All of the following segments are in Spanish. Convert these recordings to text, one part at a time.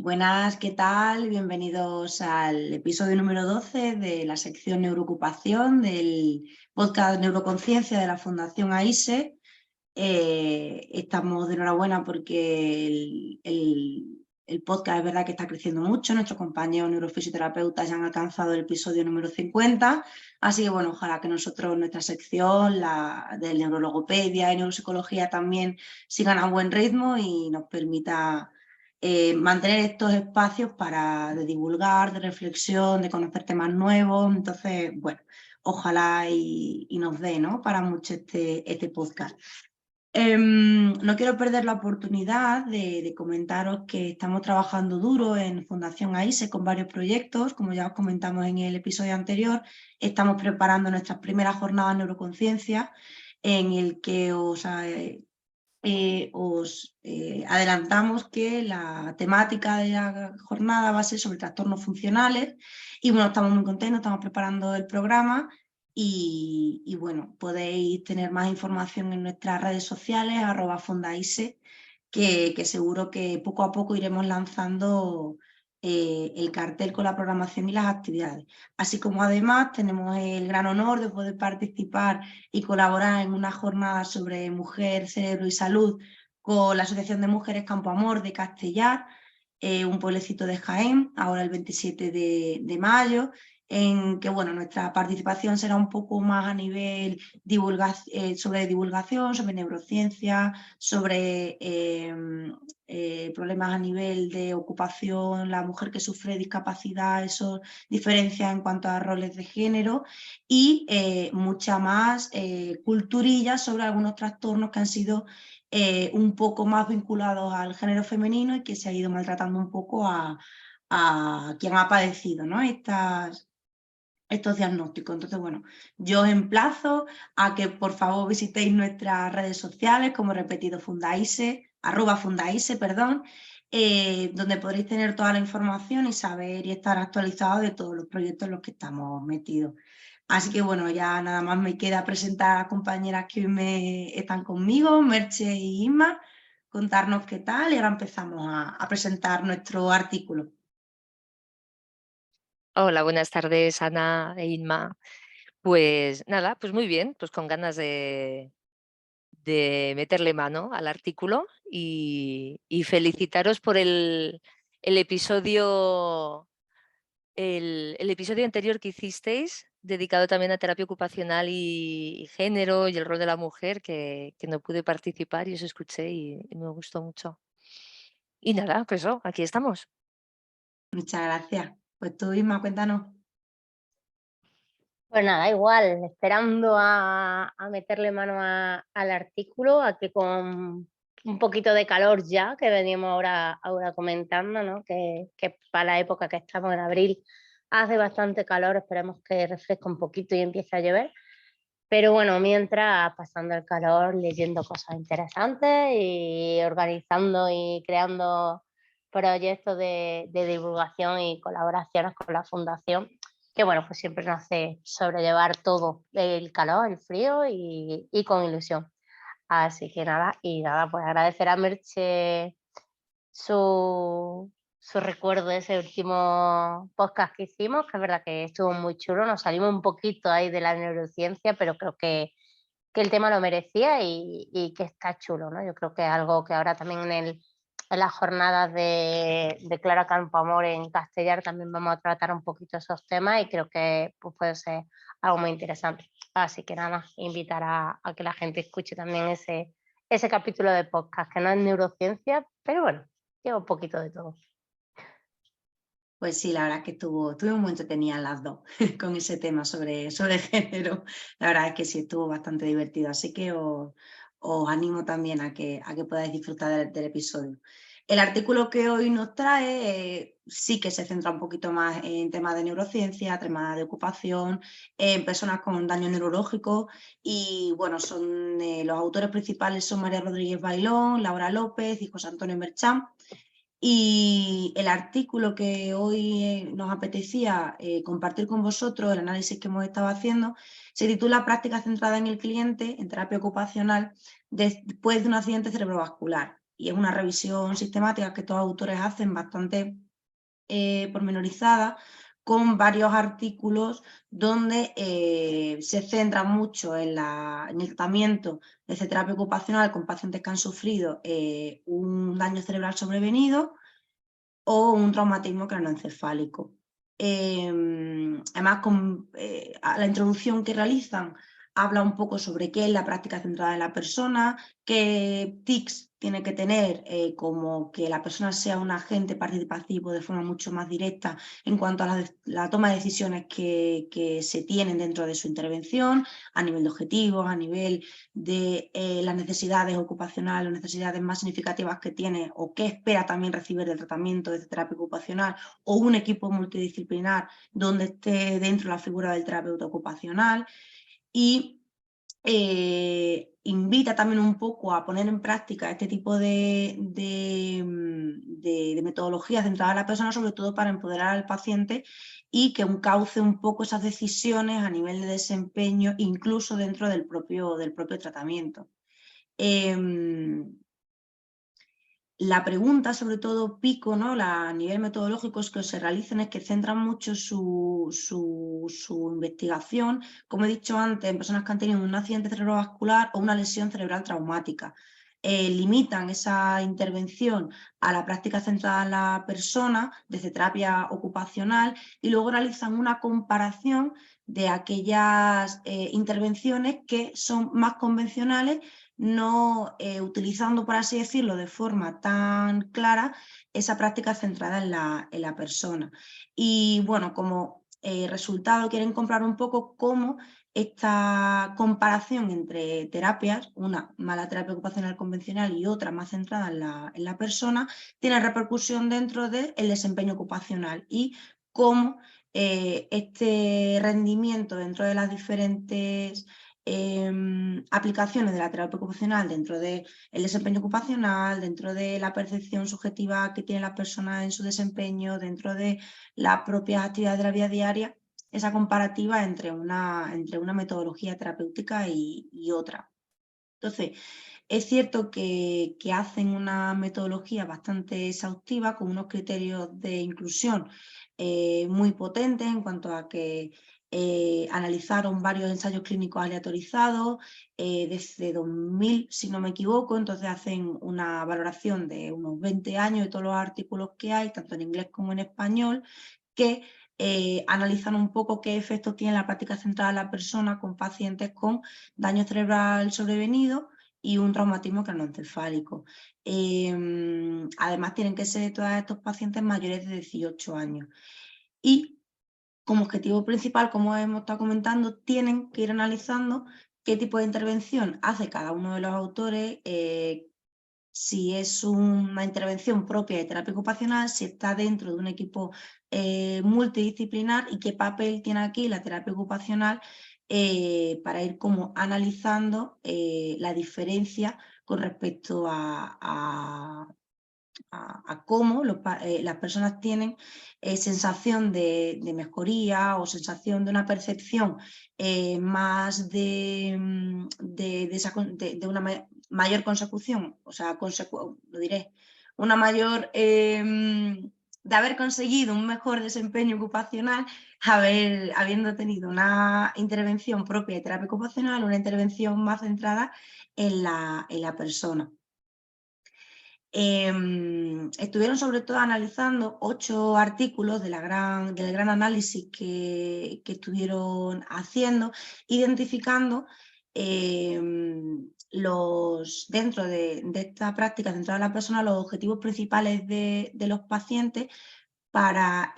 Buenas, ¿qué tal? Bienvenidos al episodio número 12 de la sección Neuroocupación del podcast Neuroconciencia de la Fundación AISE. Estamos de enhorabuena porque el podcast es verdad que está creciendo mucho. Nuestros compañeros neurofisioterapeutas ya han alcanzado el episodio número 50. Así que bueno, ojalá que nosotros, nuestra sección, la de neurologopedia y neuropsicología también sigan a buen ritmo y nos permita mantener estos espacios de divulgar, de reflexión, de conocer temas nuevos. Entonces, bueno, ojalá y nos dé, ¿no?, para mucho este podcast. No quiero perder la oportunidad de comentaros que estamos trabajando duro en Fundación AISE con varios proyectos. Como ya os comentamos en el episodio anterior, estamos preparando nuestras primeras jornadas de neuroconciencia, en el que os adelantamos que la temática de la jornada va a ser sobre trastornos funcionales y bueno, estamos muy contentos, estamos preparando el programa y bueno, podéis tener más información en nuestras redes sociales, @fondaise, que seguro que poco a poco iremos lanzando el cartel con la programación y las actividades. Así como además tenemos el gran honor de poder participar y colaborar en una jornada sobre mujer, cerebro y salud con la Asociación de Mujeres Campo Amor de Castellar, un pueblecito de Jaén, ahora el 27 de mayo, en que bueno, nuestra participación será un poco más a nivel sobre divulgación, sobre neurociencia, sobre problemas a nivel de ocupación, la mujer que sufre discapacidad, eso diferencia en cuanto a roles de género y mucha más culturilla sobre algunos trastornos que han sido un poco más vinculados al género femenino y que se ha ido maltratando un poco a quien ha padecido, ¿no?, estos diagnósticos. Entonces, bueno, yo os emplazo a que por favor visitéis nuestras redes sociales, como he repetido, Fundaise, @Fundaise, perdón, donde podréis tener toda la información y saber y estar actualizados de todos los proyectos en los que estamos metidos. Así que bueno, ya nada más me queda presentar a las compañeras que hoy están conmigo, Merche y Inma, contarnos qué tal y ahora empezamos a presentar nuestro artículo. Hola, buenas tardes, Ana e Inma. Pues nada, pues muy bien, pues con ganas de meterle mano al artículo y felicitaros por el episodio, el episodio anterior que hicisteis, dedicado también a terapia ocupacional y género y el rol de la mujer, que no pude participar y os escuché y me gustó mucho. Y nada, pues eso, aquí estamos. Muchas gracias. Pues tú, Inma, cuéntanos. Pues nada, igual, esperando a meterle mano al artículo, a que con un poquito de calor ya, que veníamos ahora comentando, ¿no? Que para la época que estamos en abril hace bastante calor, esperemos que refresque un poquito y empiece a llover. Pero bueno, mientras pasando el calor, leyendo cosas interesantes y organizando y creando proyectos de divulgación y colaboraciones con la fundación, que bueno, pues siempre nos hace sobrellevar todo el calor, el frío y con ilusión. Así que nada, y nada, pues agradecer a Merche su recuerdo de ese último podcast que hicimos, que es verdad que estuvo muy chulo, nos salimos un poquito ahí de la neurociencia, pero creo que el tema lo merecía y que está chulo, ¿no? Yo creo que es algo que ahora también en las jornadas de Clara Campoamor en Castellar también vamos a tratar un poquito esos temas y creo que pues, puede ser algo muy interesante. Así que nada más, invitar a que la gente escuche también ese capítulo de podcast, que no es neurociencia, pero bueno, lleva un poquito de todo. Pues sí, la verdad es que estuvo muy entretenida las dos con ese tema sobre género. La verdad es que sí, estuvo bastante divertido, así que os animo también a que podáis disfrutar del episodio. El artículo que hoy nos trae sí que se centra un poquito más en temas de neurociencia, temas de ocupación, en personas con daño neurológico y bueno, los autores principales son María Rodríguez Bailón, Laura López y José Antonio Merchán. Y el artículo que hoy nos apetecía compartir con vosotros, el análisis que hemos estado haciendo, se titula Práctica centrada en el cliente en terapia ocupacional después de un accidente cerebrovascular. y es una revisión sistemática que estos autores hacen bastante pormenorizada, con varios artículos donde se centran mucho en el tratamiento de terapia ocupacional con pacientes que han sufrido un daño cerebral sobrevenido o un traumatismo craneoencefálico. Además, la introducción que realizan habla un poco sobre qué es la práctica centrada en la persona, qué tics tiene que tener, como que la persona sea un agente participativo de forma mucho más directa en cuanto a la toma de decisiones que se tienen dentro de su intervención, a nivel de objetivos, a nivel de las necesidades ocupacionales, las necesidades más significativas que tiene o que espera también recibir del tratamiento de terapia ocupacional, o un equipo multidisciplinar donde esté dentro la figura del terapeuta ocupacional. Y invita también un poco a poner en práctica este tipo de metodologías centradas en la persona, sobre todo para empoderar al paciente y que cauce un poco esas decisiones a nivel de desempeño, incluso dentro del propio tratamiento. La pregunta, sobre todo pico, ¿no? A nivel metodológico, es que se realicen, es que centran mucho su investigación, como he dicho antes, en personas que han tenido un accidente cerebrovascular o una lesión cerebral traumática. Limitan esa intervención a la práctica centrada en la persona, desde terapia ocupacional, y luego realizan una comparación de aquellas intervenciones que son más convencionales, no utilizando, por así decirlo, de forma tan clara esa práctica centrada en la persona. Y bueno, como resultado quieren comprar un poco cómo esta comparación entre terapias, una mala terapia ocupacional convencional y otra más centrada en la persona, tiene repercusión dentro del desempeño ocupacional, y cómo este rendimiento dentro de las diferentes aplicaciones de la terapia ocupacional dentro del desempeño ocupacional, dentro de la percepción subjetiva que tiene la persona en su desempeño, dentro de las propias actividades de la vida diaria, esa comparativa entre una metodología terapéutica y otra. Entonces, es cierto que hacen una metodología bastante exhaustiva, con unos criterios de inclusión muy potentes, en cuanto a que analizaron varios ensayos clínicos aleatorizados desde 2000, si no me equivoco. Entonces hacen una valoración de unos 20 años de todos los artículos que hay, tanto en inglés como en español, que analizan un poco qué efectos tiene la práctica centrada en la persona con pacientes con daño cerebral sobrevenido y un traumatismo craneoencefálico. Además, tienen que ser todos estos pacientes mayores de 18 años. Y como objetivo principal, como hemos estado comentando, tienen que ir analizando qué tipo de intervención hace cada uno de los autores, si es una intervención propia de terapia ocupacional, si está dentro de un equipo multidisciplinar, y qué papel tiene aquí la terapia ocupacional para ir como analizando la diferencia con respecto a cómo las personas tienen sensación de mejoría, o sensación de una percepción más de una mayor consecución, o sea, lo diré, una mayor de haber conseguido un mejor desempeño ocupacional, habiendo tenido una intervención propia de terapia ocupacional, una intervención más centrada en la persona. Estuvieron sobre todo analizando 8 artículos del gran análisis que estuvieron haciendo, identificando dentro de esta práctica centrada en la persona, los objetivos principales de los pacientes para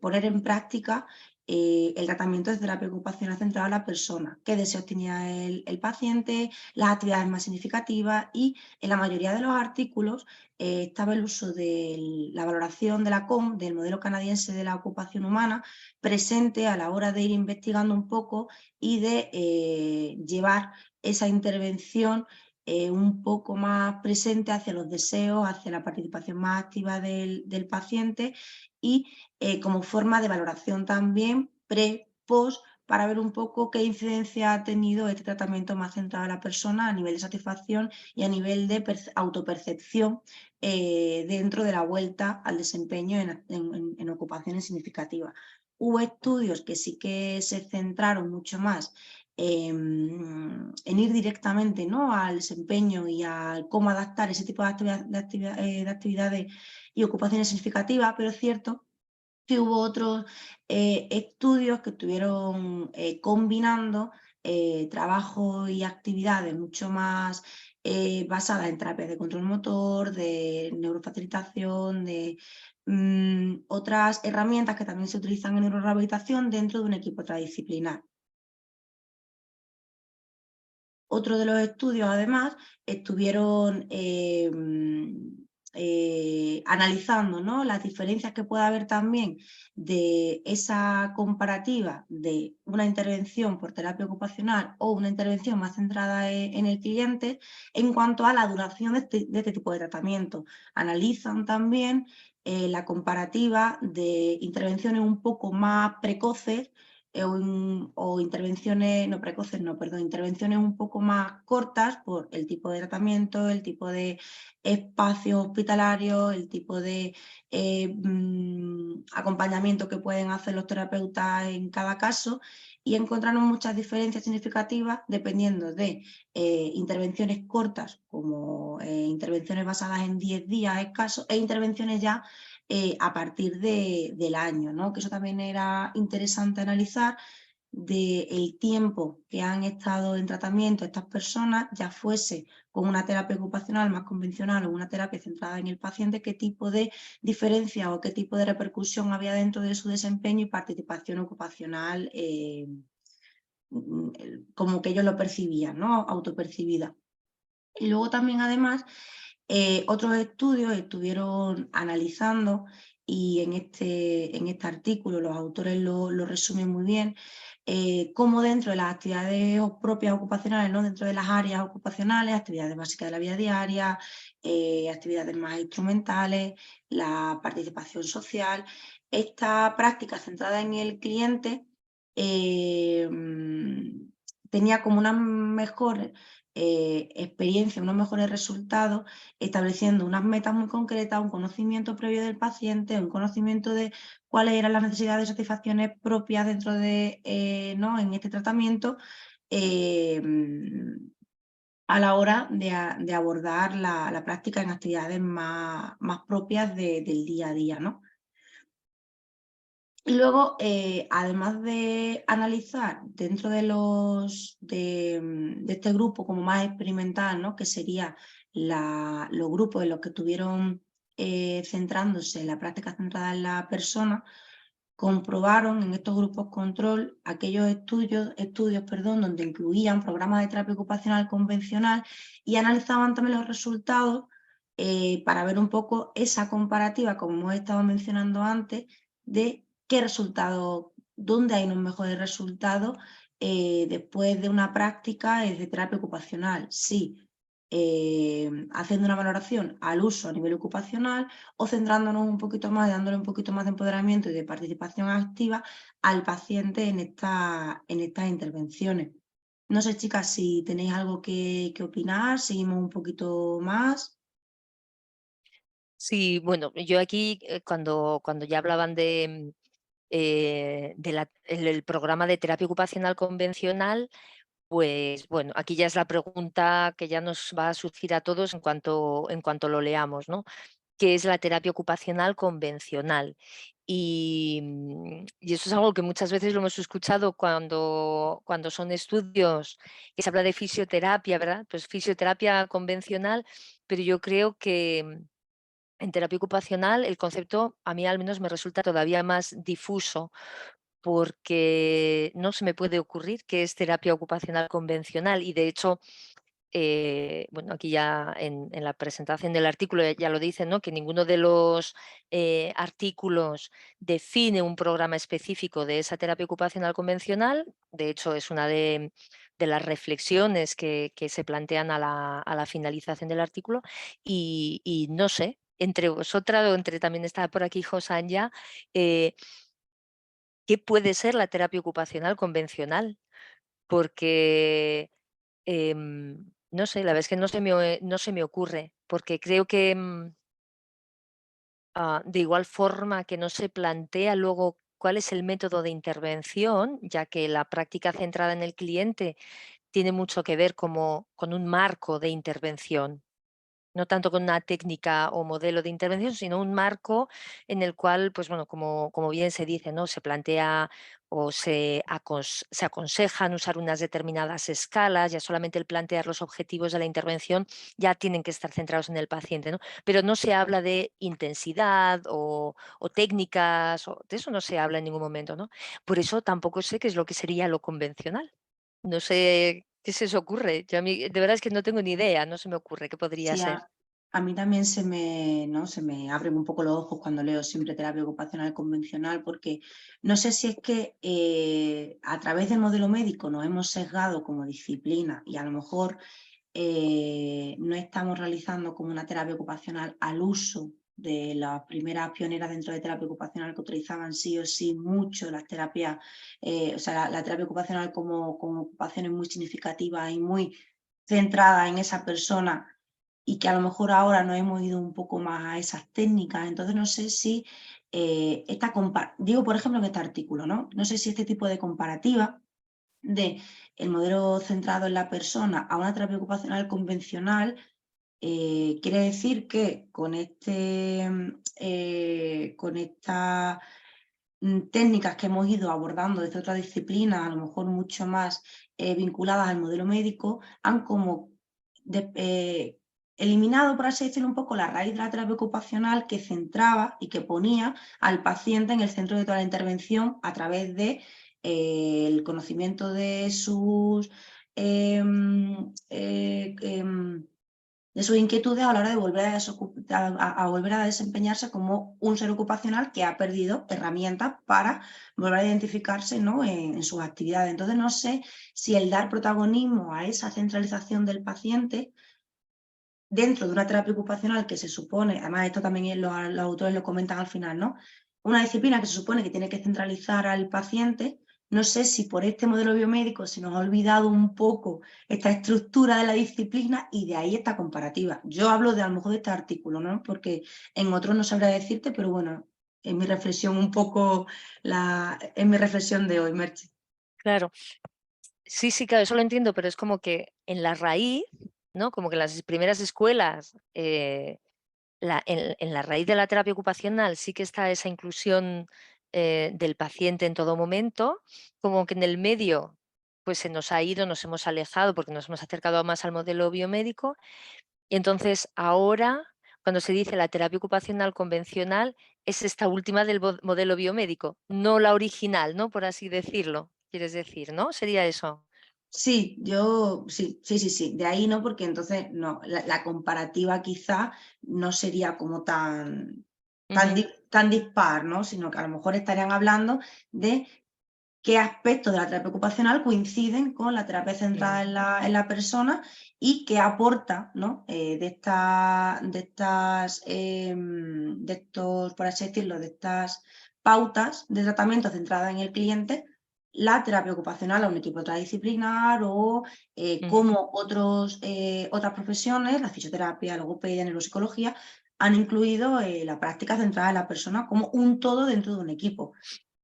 poner en práctica el tratamiento de terapia ocupacional centrada en la persona, qué deseos tenía el paciente, las actividades más significativas. Y en la mayoría de los artículos estaba el uso de la valoración de la COM, del modelo canadiense de la ocupación humana, presente a la hora de ir investigando un poco y de llevar esa intervención un poco más presente hacia los deseos, hacia la participación más activa del paciente, y como forma de valoración también pre, post, para ver un poco qué incidencia ha tenido este tratamiento más centrado en la persona a nivel de satisfacción y a nivel de autopercepción dentro de la vuelta al desempeño en ocupaciones significativas. Hubo estudios que sí que se centraron mucho más en ir directamente, ¿no?, al desempeño y a cómo adaptar ese tipo de actividades y ocupaciones significativas, pero es cierto que hubo otros estudios que estuvieron combinando trabajo y actividades mucho más basadas en terapias de control motor, de neurofacilitación, de otras herramientas que también se utilizan en neurorehabilitación dentro de un equipo transdisciplinar. Otro de los estudios, además, estuvieron analizando, ¿no?, las diferencias que puede haber también de esa comparativa de una intervención por terapia ocupacional o una intervención más centrada en el cliente en cuanto a la duración de este tipo de tratamiento. Analizan también la comparativa de intervenciones un poco más precoces o intervenciones, no precoces, no, perdón, intervenciones un poco más cortas por el tipo de tratamiento, el tipo de espacio hospitalario, el tipo de acompañamiento que pueden hacer los terapeutas en cada caso, y encontraron muchas diferencias significativas dependiendo de intervenciones cortas, como intervenciones basadas en 10 días escasos, e intervenciones ya a partir del año, ¿no?, que eso también era interesante analizar, del tiempo que han estado en tratamiento estas personas, ya fuese con una terapia ocupacional más convencional o una terapia centrada en el paciente, qué tipo de diferencia o qué tipo de repercusión había dentro de su desempeño y participación ocupacional como que ellos lo percibían, ¿no?, autopercibida. Y luego también, además, otros estudios estuvieron analizando, y en este artículo los autores lo resumen muy bien, cómo dentro de las actividades propias ocupacionales, ¿no?, dentro de las áreas ocupacionales, actividades básicas de la vida diaria, actividades más instrumentales, la participación social, esta práctica centrada en el cliente tenía como una mejor experiencia, unos mejores resultados, estableciendo unas metas muy concretas, un conocimiento previo del paciente, un conocimiento de cuáles eran las necesidades y satisfacciones propias dentro de, ¿no?, en este tratamiento, a la hora de abordar la práctica en actividades más propias del día a día, ¿no? Y luego, además de analizar dentro de este grupo como más experimental, ¿no?, que sería los grupos en los que estuvieron centrándose en la práctica centrada en la persona, comprobaron en estos grupos control aquellos estudios, donde incluían programas de terapia ocupacional convencional y analizaban también los resultados para ver un poco esa comparativa, como hemos estado mencionando antes, de qué resultados, dónde hay unos mejores resultados después de una práctica de terapia ocupacional. Sí, haciendo una valoración al uso a nivel ocupacional, o centrándonos un poquito más, dándole un poquito más de empoderamiento y de participación activa al paciente en estas intervenciones. No sé, chicas, si tenéis algo que opinar, seguimos un poquito más. Sí, bueno, yo aquí cuando ya hablaban el programa de terapia ocupacional convencional, pues bueno, aquí ya es la pregunta que ya nos va a surgir a todos en cuanto lo leamos, ¿no? ¿Qué es la terapia ocupacional convencional? Y eso es algo que muchas veces lo hemos escuchado cuando son estudios que se habla de fisioterapia, ¿verdad? Pues fisioterapia convencional, pero yo creo que en terapia ocupacional el concepto a mí al menos me resulta todavía más difuso, porque no se me puede ocurrir qué es terapia ocupacional convencional, y de hecho, bueno, aquí ya en la presentación del artículo ya lo dicen, ¿no?, que ninguno de los artículos define un programa específico de esa terapia ocupacional convencional. De hecho, es una de las reflexiones que se plantean a la finalización del artículo, y no sé, entre vosotras o entre también está por aquí Josan ya, qué puede ser la terapia ocupacional convencional, porque no sé, la verdad es que no se me ocurre, porque creo que de igual forma que no se plantea luego cuál es el método de intervención, ya que la práctica centrada en el cliente tiene mucho que ver con un marco de intervención. No tanto con una técnica o modelo de intervención, sino un marco en el cual, pues bueno, como bien se dice, ¿no? Se plantea o se aconsejan usar unas determinadas escalas, ya solamente el plantear los objetivos de la intervención ya tienen que estar centrados en el paciente, ¿no? Pero no se habla de intensidad o técnicas, de eso no se habla en ningún momento, ¿no? Por eso tampoco sé qué es lo que sería lo convencional. No sé qué se os ocurre. Yo a mí, de verdad es que no tengo ni idea, no se me ocurre qué podría Sí, ser. a mí también ¿no? se me abren un poco los ojos cuando leo siempre terapia ocupacional convencional, porque no sé si es que a través del modelo médico nos hemos sesgado como disciplina y a lo mejor no estamos realizando como una terapia ocupacional al uso de las primeras pioneras dentro de terapia ocupacional que utilizaban sí o sí mucho las terapias, o sea, la terapia ocupacional como ocupaciones muy significativas y muy centradas en esa persona, y que a lo mejor ahora nos hemos ido un poco más a esas técnicas. Entonces no sé si digo, por ejemplo, en este artículo, no sé si este tipo de comparativa de el modelo centrado en la persona a una terapia ocupacional convencional quiere decir que con estas técnicas que hemos ido abordando desde otra disciplina, a lo mejor mucho más vinculadas al modelo médico, han como eliminado, por así decirlo, un poco la raíz de la terapia ocupacional que centraba y que ponía al paciente en el centro de toda la intervención a través de el conocimiento de de sus inquietudes a la hora de volver a volver a desempeñarse como un ser ocupacional que ha perdido herramientas para volver a identificarse, ¿no? en sus actividades. Entonces, no sé si el dar protagonismo a esa centralización del paciente dentro de una terapia ocupacional que se supone, además esto también los autores lo comentan al final, ¿no? Una disciplina que se supone que tiene que centralizar al paciente. No sé si por este modelo biomédico se nos ha olvidado un poco esta estructura de la disciplina y de ahí esta comparativa. Yo hablo de a lo mejor de este artículo, ¿no? Porque en otros no sabría decirte, pero bueno, es mi reflexión un poco, es mi reflexión de hoy, Merche. Claro, sí, claro, eso lo entiendo, pero es como que en la raíz, ¿no? Como que en las primeras escuelas, en la raíz de la terapia ocupacional sí que está esa inclusión del paciente en todo momento, como que en el medio pues se nos ha ido, nos hemos alejado porque nos hemos acercado más al modelo biomédico. Y entonces ahora, cuando se dice la terapia ocupacional convencional, es esta última del modelo biomédico, no la original, ¿no? Por así decirlo, quieres decir, ¿no? Sería eso. Sí, sí. De ahí no, porque entonces no, la comparativa quizá no sería como Ujú, tan dispar, ¿no? Sino que a lo mejor estarían hablando de qué aspectos de la terapia ocupacional coinciden con la terapia centrada sí, en la persona y qué aporta, ¿no? De estos, por así decirlo, de estas pautas de tratamiento centrada en el cliente, la terapia ocupacional a un equipo transdisciplinar o ujú, cómo otras profesiones, la fisioterapia, la logopedia, neuropsicología, han incluido la práctica centrada en la persona como un todo dentro de un equipo.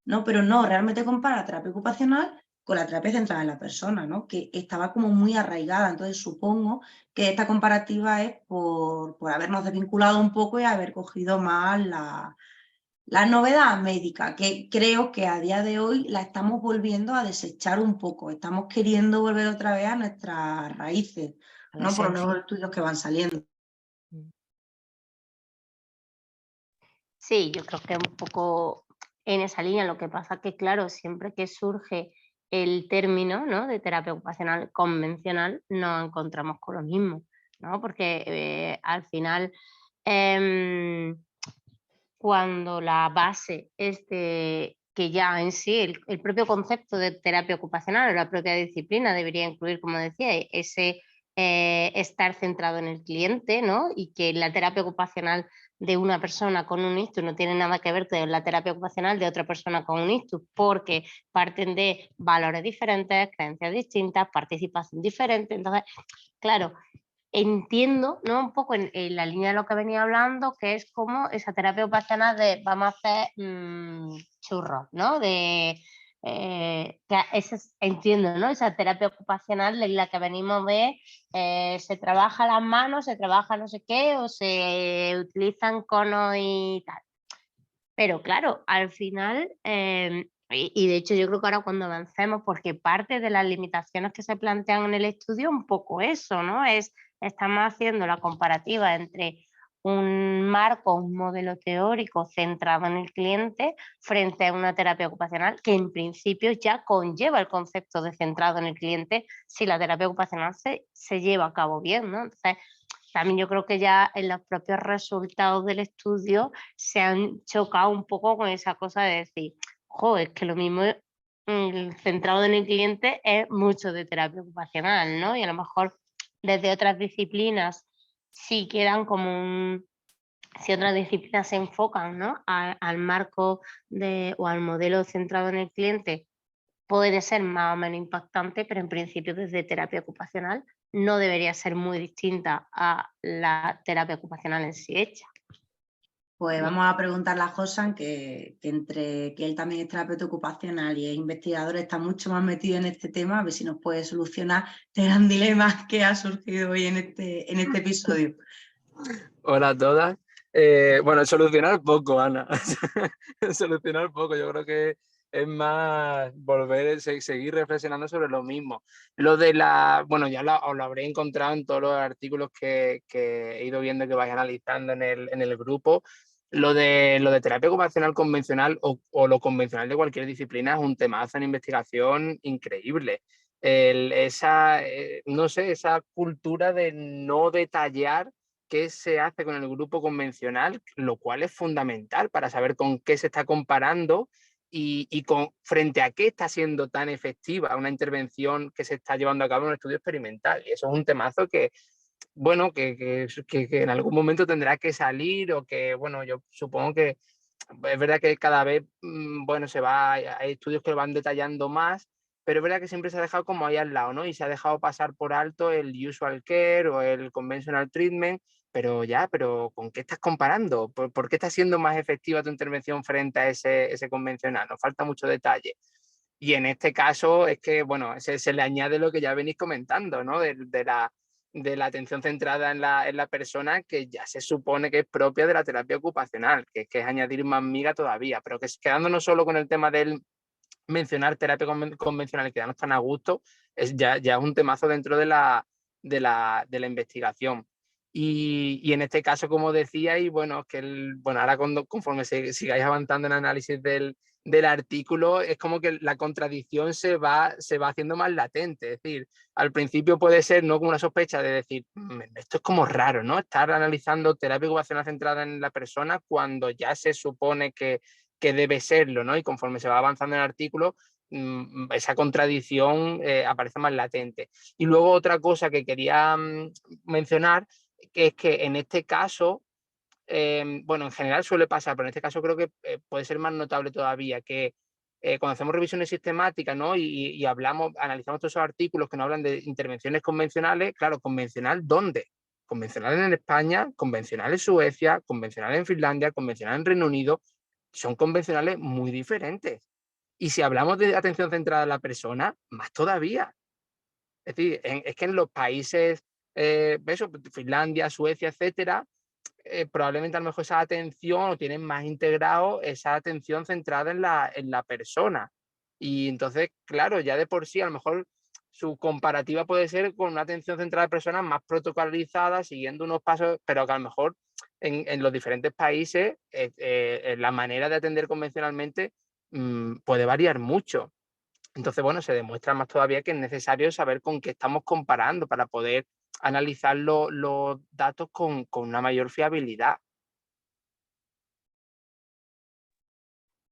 ¿No? Pero no, realmente compara la terapia ocupacional con la terapia centrada en la persona, ¿no? Que estaba como muy arraigada. Entonces supongo que esta comparativa es por habernos desvinculado un poco y haber cogido más la novedad médica, que creo que a día de hoy la estamos volviendo a desechar un poco. Estamos queriendo volver otra vez a nuestras raíces, a la ¿no? Por los nuevos esencia. estudios que van saliendo. Mm, Sí, yo creo que un poco en esa línea. Lo que pasa que, claro, siempre que surge el término, ¿no?, de terapia ocupacional convencional, nos encontramos con lo mismo, ¿no? Porque al final, em, cuando la base es que ya en sí el propio concepto de terapia ocupacional o la propia disciplina debería incluir, como decía, ese estar centrado en el cliente, ¿no? Y que la terapia ocupacional de una persona con un ictus no tiene nada que ver con la terapia ocupacional de otra persona con un ictus, porque parten de valores diferentes, creencias distintas, participación diferente. Entonces, claro, entiendo, ¿no?, un poco en la línea de lo que venía hablando, que es como esa terapia ocupacional de vamos a hacer churros, ¿no? Entiendo, ¿no?, esa terapia ocupacional en la que venimos de se trabaja las manos, se trabaja no sé qué, o se utilizan conos y tal. Pero claro, al final, y de hecho yo creo que ahora cuando avancemos, porque parte de las limitaciones que se plantean en el estudio, un poco eso, ¿no? Estamos haciendo la comparativa entre un marco, un modelo teórico centrado en el cliente frente a una terapia ocupacional que en principio ya conlleva el concepto de centrado en el cliente si la terapia ocupacional se lleva a cabo bien, ¿no? Entonces, también yo creo que ya en los propios resultados del estudio se han chocado un poco con esa cosa de decir, jo, es que lo mismo centrado en el cliente es mucho de terapia ocupacional, ¿no? Y a lo mejor desde otras disciplinas sí quedan como si otras disciplinas se enfocan, ¿no?, al marco o al modelo centrado en el cliente, puede ser más o menos impactante, pero en principio desde terapia ocupacional no debería ser muy distinta a la terapia ocupacional en sí hecha. Pues vamos a preguntarle a Josan, que entre que él también es terapeuta ocupacional y es investigador, está mucho más metido en este tema, a ver si nos puede solucionar este gran dilema que ha surgido hoy en este episodio. Hola a todas. Bueno, solucionar poco, Ana. Solucionar poco. Yo creo que es más volver a seguir reflexionando sobre lo mismo. Lo de bueno, ya os lo habréis encontrado en todos los artículos que he ido viendo que vais analizando en el grupo. Lo de terapia ocupacional convencional o lo convencional de cualquier disciplina es un temazo en investigación increíble. No sé, esa cultura de no detallar qué se hace con el grupo convencional, lo cual es fundamental para saber con qué se está comparando y frente a qué está siendo tan efectiva una intervención que se está llevando a cabo en un estudio experimental. Y eso es un temazo que, bueno, que en algún momento tendrá que salir o que, bueno, yo supongo que es verdad que cada vez, bueno, hay estudios que lo van detallando más, pero es verdad que siempre se ha dejado como ahí al lado, ¿no? Y se ha dejado pasar por alto el usual care o el conventional treatment, pero ¿con qué estás comparando? ¿Por qué está siendo más efectiva tu intervención frente a ese convencional? Nos falta mucho detalle. Y en este caso es que, bueno, se le añade lo que ya venís comentando, ¿no? De la atención centrada en la persona, que ya se supone que es propia de la terapia ocupacional, que es añadir más miga todavía, pero que quedándonos solo con el tema del mencionar terapia convencional y quedarnos tan a gusto, ya es un temazo dentro de la investigación. Y en este caso, como decía, y bueno, ahora conforme sigáis avanzando en el análisis del artículo, es como que la contradicción se va haciendo más latente. Es decir, al principio puede ser no como una sospecha de decir, esto es como raro, ¿no? Estar analizando terapia ocupacional centrada en la persona cuando ya se supone que debe serlo, ¿no? Y conforme se va avanzando en el artículo, esa contradicción aparece más latente. Y luego otra cosa que quería mencionar, que es que en este caso, bueno, en general suele pasar, pero en este caso creo que puede ser más notable todavía, que cuando hacemos revisiones sistemáticas, ¿no?, y analizamos todos esos artículos que nos hablan de intervenciones convencionales, claro, ¿convencional dónde? Convencional en España, convencional en Suecia, convencional en Finlandia, convencional en Reino Unido, son convencionales muy diferentes. Y si hablamos de atención centrada en la persona, más todavía. Es decir, es que en los países, Finlandia, Suecia, etcétera, probablemente a lo mejor esa atención o tienen más integrado esa atención centrada en la persona. Y entonces, claro, ya de por sí, a lo mejor su comparativa puede ser con una atención centrada en personas más protocolizada, siguiendo unos pasos, pero que a lo mejor en los diferentes países la manera de atender convencionalmente puede variar mucho. Entonces, bueno, se demuestra más todavía que es necesario saber con qué estamos comparando para poder analizar los datos con una mayor fiabilidad.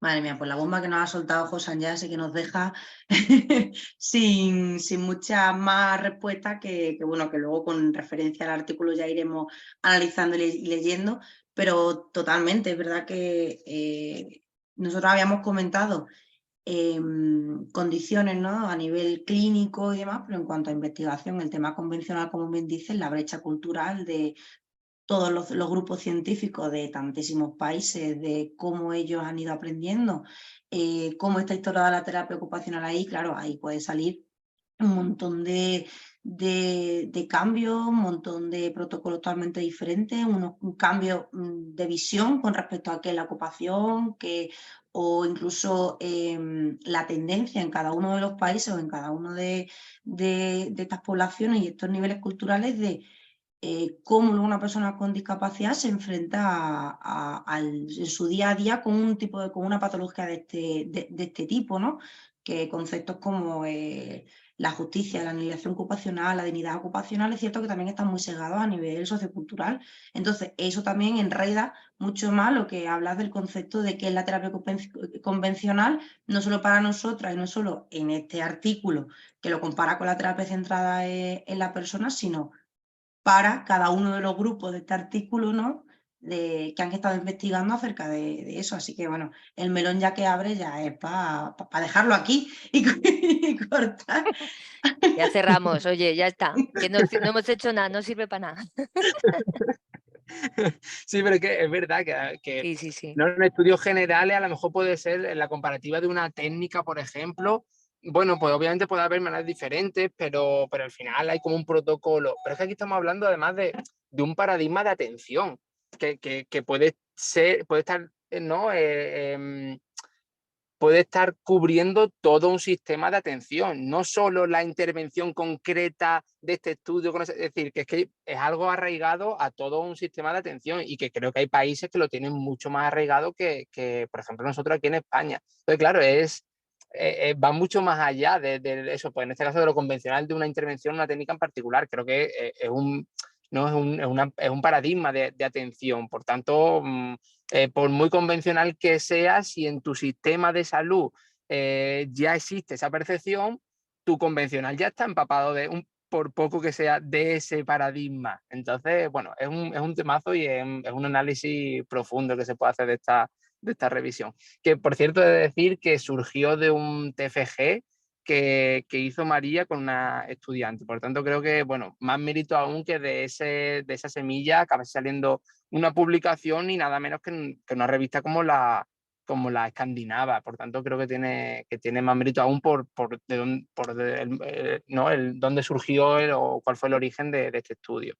Madre mía, pues la bomba que nos ha soltado Josan ya sé que nos deja sin muchas más respuestas que, bueno, que luego con referencia al artículo ya iremos analizando y leyendo, Pero totalmente, es verdad que nosotros habíamos comentado condiciones, ¿no?, a nivel clínico y demás, pero en cuanto a investigación, el tema convencional, como bien dices, la brecha cultural de todos los grupos científicos de tantísimos países, de cómo ellos han ido aprendiendo, cómo está instaurada la terapia ocupacional ahí, claro, ahí puede salir un montón de cambios, un montón de protocolos totalmente diferentes, un cambio de visión con respecto a qué es la ocupación, o incluso la tendencia en cada uno de los países o en cada uno de estas poblaciones y estos niveles culturales de cómo una persona con discapacidad se enfrenta en su día a día con con una patología de este tipo, ¿no? Que conceptos como la justicia, la anulación ocupacional, la dignidad ocupacional, es cierto que también están muy segados a nivel sociocultural. Entonces, eso también enreda mucho más lo que hablas del concepto de qué es la terapia convencional, no solo para nosotras y no solo en este artículo que lo compara con la terapia centrada en la persona, sino para cada uno de los grupos de este artículo, ¿no?, que han estado investigando acerca de eso. Así que, bueno, el melón ya que abre ya es para dejarlo aquí y cortar. Ya cerramos, oye, ya está, que no hemos hecho nada, no sirve para nada. Sí, pero es que es verdad que Sí, sí. no en estudios generales a lo mejor puede ser en la comparativa de una técnica, por ejemplo. Bueno, pues obviamente puede haber maneras diferentes, pero al final hay como un protocolo. Pero es que aquí estamos hablando además de un paradigma de atención que puede estar, ¿no? Puede estar cubriendo todo un sistema de atención, no solo la intervención concreta de este estudio, es decir, que es algo arraigado a todo un sistema de atención y que creo que hay países que lo tienen mucho más arraigado que por ejemplo, nosotros aquí en España. Entonces, claro, va mucho más allá de eso, pues en este caso de lo convencional de una intervención, una técnica en particular. Creo que ¿no? es un paradigma de atención. Por tanto, por muy convencional que sea, si en tu sistema de salud ya existe esa percepción, tu convencional ya está empapado por poco que sea, de ese paradigma. Entonces, bueno, es un temazo y es un análisis profundo que se puede hacer de esta revisión. Que, por cierto, he de decir que surgió de un TFG que hizo María con una estudiante. Por tanto, creo que, bueno, más mérito aún que de esa semilla acaba saliendo una publicación y nada menos que una revista como la escandinava. Por tanto, creo que tiene más mérito aún por dónde surgió o cuál fue el origen de este estudio.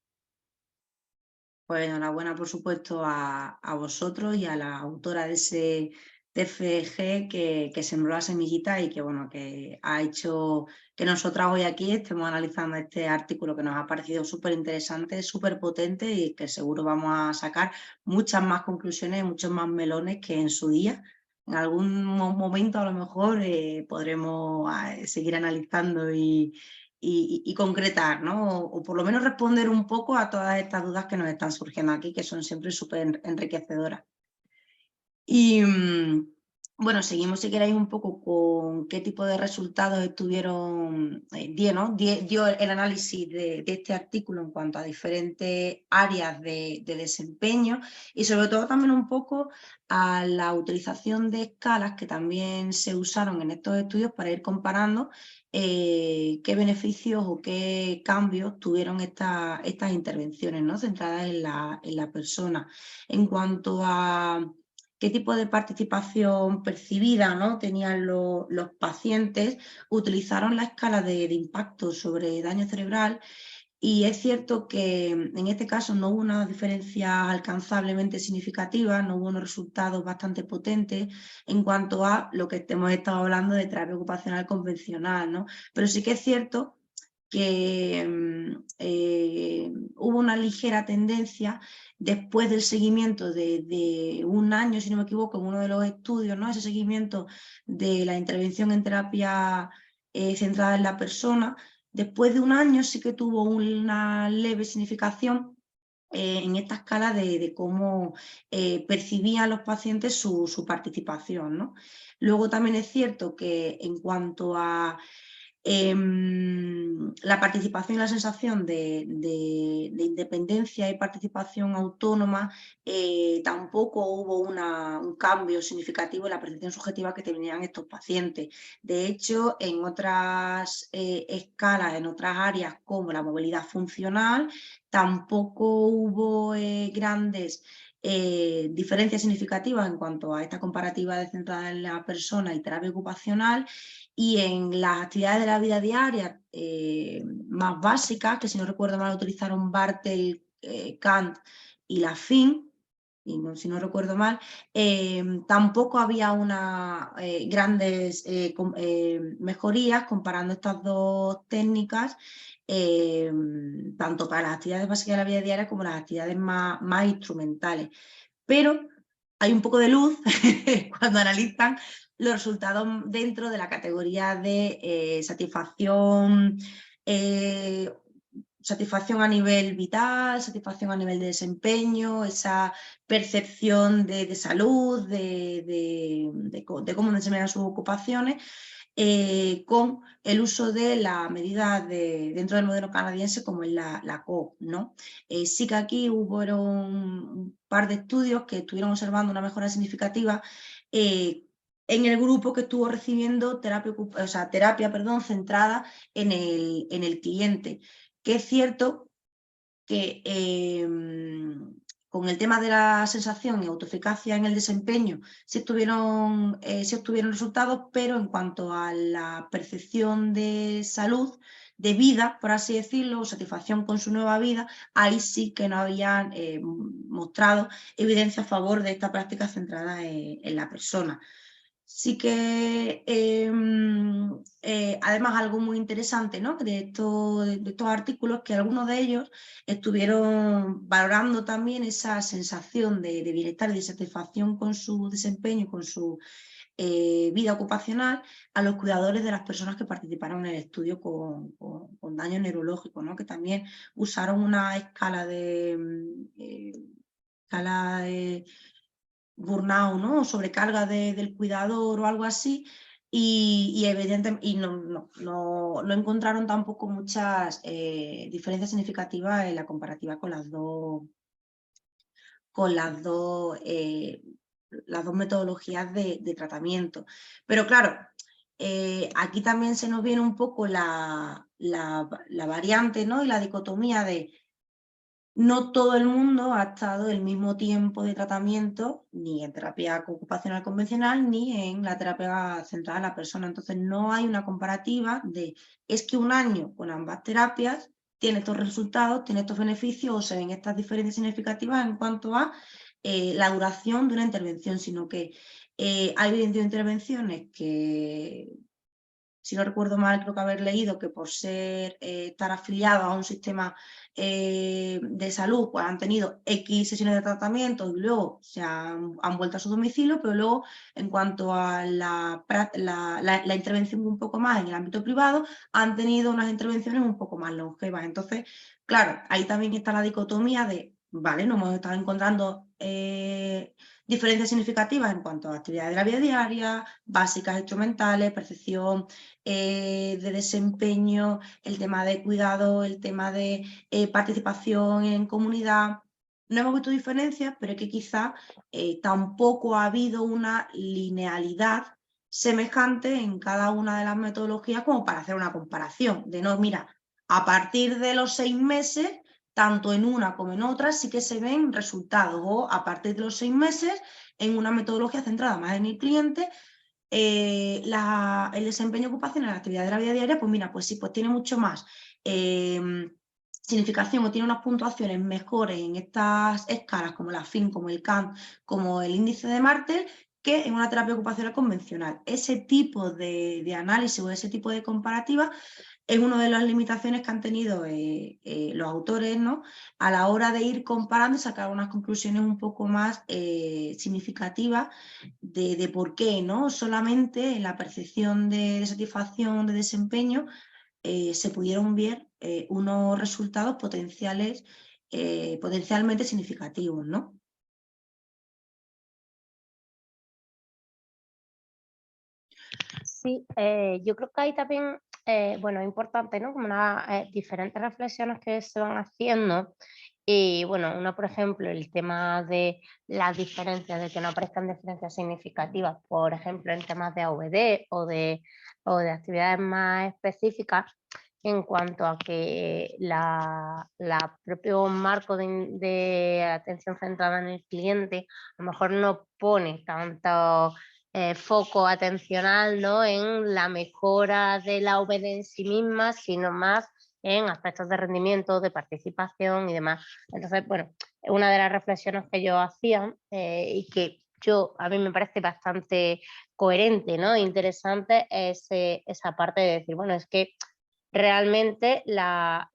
Pues enhorabuena, por supuesto, a vosotros y a la autora de ese TFG que sembró la semillita y que, bueno, que ha hecho que nosotras hoy aquí estemos analizando este artículo que nos ha parecido súper interesante, súper potente y que seguro vamos a sacar muchas más conclusiones, muchos más melones que en su día. En algún momento a lo mejor podremos seguir analizando y concretar, ¿no? O por lo menos responder un poco a todas estas dudas que nos están surgiendo aquí, que son siempre súper enriquecedoras. Y bueno, seguimos si queréis un poco con qué tipo de resultados dio el análisis de este artículo en cuanto a diferentes áreas de desempeño y sobre todo también un poco a la utilización de escalas que también se usaron en estos estudios para ir comparando qué beneficios o qué cambios tuvieron estas intervenciones, ¿no?, centradas en la persona. En cuanto a qué tipo de participación percibida, ¿no?, tenían los pacientes, utilizaron la escala de impacto sobre daño cerebral y es cierto que en este caso no hubo una diferencia alcanzablemente significativa, no hubo unos resultados bastante potentes en cuanto a lo que hemos estado hablando de terapia ocupacional convencional, ¿no? Pero sí que es cierto que hubo una ligera tendencia después del seguimiento de un año, si no me equivoco, en uno de los estudios, ¿no?, ese seguimiento de la intervención en terapia centrada en la persona. Después de un año sí que tuvo una leve significación en esta escala de cómo percibían los pacientes su participación, ¿no? Luego también es cierto que en cuanto a La participación y la sensación de independencia y participación autónoma, tampoco hubo un cambio significativo en la percepción subjetiva que tenían estos pacientes. De hecho, en otras escalas, en otras áreas como la movilidad funcional, tampoco hubo grandes diferencias significativas en cuanto a esta comparativa de centrada en la persona y terapia ocupacional. Y en las actividades de la vida diaria más básicas, que si no recuerdo mal utilizaron Bartel, Kant y Lafin, y no, si no recuerdo mal, tampoco había unas grandes mejorías comparando estas dos técnicas, tanto para las actividades básicas de la vida diaria como las actividades más instrumentales. Pero hay un poco de luz cuando analizan los resultados dentro de la categoría de satisfacción a nivel vital, satisfacción a nivel de desempeño, esa percepción de salud, de cómo desempeñan sus ocupaciones, con el uso de la medida dentro del modelo canadiense como es la COP, ¿no? Sí que aquí hubo un par de estudios que estuvieron observando una mejora significativa en el grupo que estuvo recibiendo terapia centrada en el cliente, que es cierto que con el tema de la sensación y autoeficacia en el desempeño sí obtuvieron resultados, pero en cuanto a la percepción de salud, de vida, por así decirlo, satisfacción con su nueva vida, ahí sí que no habían mostrado evidencia a favor de esta práctica centrada en la persona. Sí que, además, algo muy interesante, ¿no?, de estos artículos, que algunos de ellos estuvieron valorando también esa sensación de bienestar y de satisfacción con su desempeño, con su vida ocupacional, a los cuidadores de las personas que participaron en el estudio con daño neurológico, ¿no?, que también usaron una escala de burnout, ¿no?, o sobrecarga del cuidador o algo así, y evidentemente no encontraron tampoco muchas diferencias significativas en la comparativa con las dos metodologías de tratamiento. Pero claro, aquí también se nos viene un poco la variante, ¿no?, y la dicotomía de no todo el mundo ha estado el mismo tiempo de tratamiento, ni en terapia ocupacional convencional, ni en la terapia centrada en la persona. Entonces, no hay una comparativa de, es que un año con ambas terapias tiene estos resultados, tiene estos beneficios, o se ven estas diferencias significativas en cuanto a la duración de una intervención, sino que hay intervenciones que, si no recuerdo mal, creo que haber leído que por estar afiliados a un sistema de salud, pues han tenido X sesiones de tratamiento y luego se han vuelto a su domicilio, pero luego, en cuanto a la intervención un poco más en el ámbito privado, han tenido unas intervenciones un poco más longevas. Entonces, claro, ahí también está la dicotomía de, vale, no hemos estado encontrando diferencias significativas en cuanto a actividades de la vida diaria, básicas, instrumentales, percepción de desempeño, el tema de cuidado, el tema de participación en comunidad. No hemos visto diferencias, pero es que quizá tampoco ha habido una linealidad semejante en cada una de las metodologías como para hacer una comparación. De no, mira, a partir de los 6 meses, tanto en una como en otra, sí que se ven resultados, o a partir de los 6 meses, en una metodología centrada más en el cliente, el desempeño ocupacional, la actividad de la vida diaria, pues mira, pues sí, pues tiene mucho más significación, o tiene unas puntuaciones mejores en estas escalas como la FIN, como el CANT, como el índice de Martel, que en una terapia ocupacional convencional. Ese tipo de análisis o ese tipo de comparativa es una de las limitaciones que han tenido los autores, ¿no?, a la hora de ir comparando y sacar unas conclusiones un poco más significativas de por qué, ¿no?, solamente en la percepción de satisfacción, de desempeño, se pudieron ver unos resultados potencialmente significativos, ¿no? Sí, yo creo que ahí también bueno, es importante, ¿no? Como diferentes reflexiones que se van haciendo. Y bueno, una, por ejemplo, el tema de las diferencias, de que no aparezcan diferencias significativas, por ejemplo, en temas de AVD o de actividades más específicas, en cuanto a que la propio marco de atención centrada en el cliente a lo mejor no pone tanto foco atencional, ¿no?, en la mejora de la OVD en sí misma, sino más en aspectos de rendimiento, de participación y demás. Entonces, bueno, una de las reflexiones que yo hacía y que a mí me parece bastante coherente, ¿no?, interesante, es esa parte de decir, bueno, es que realmente la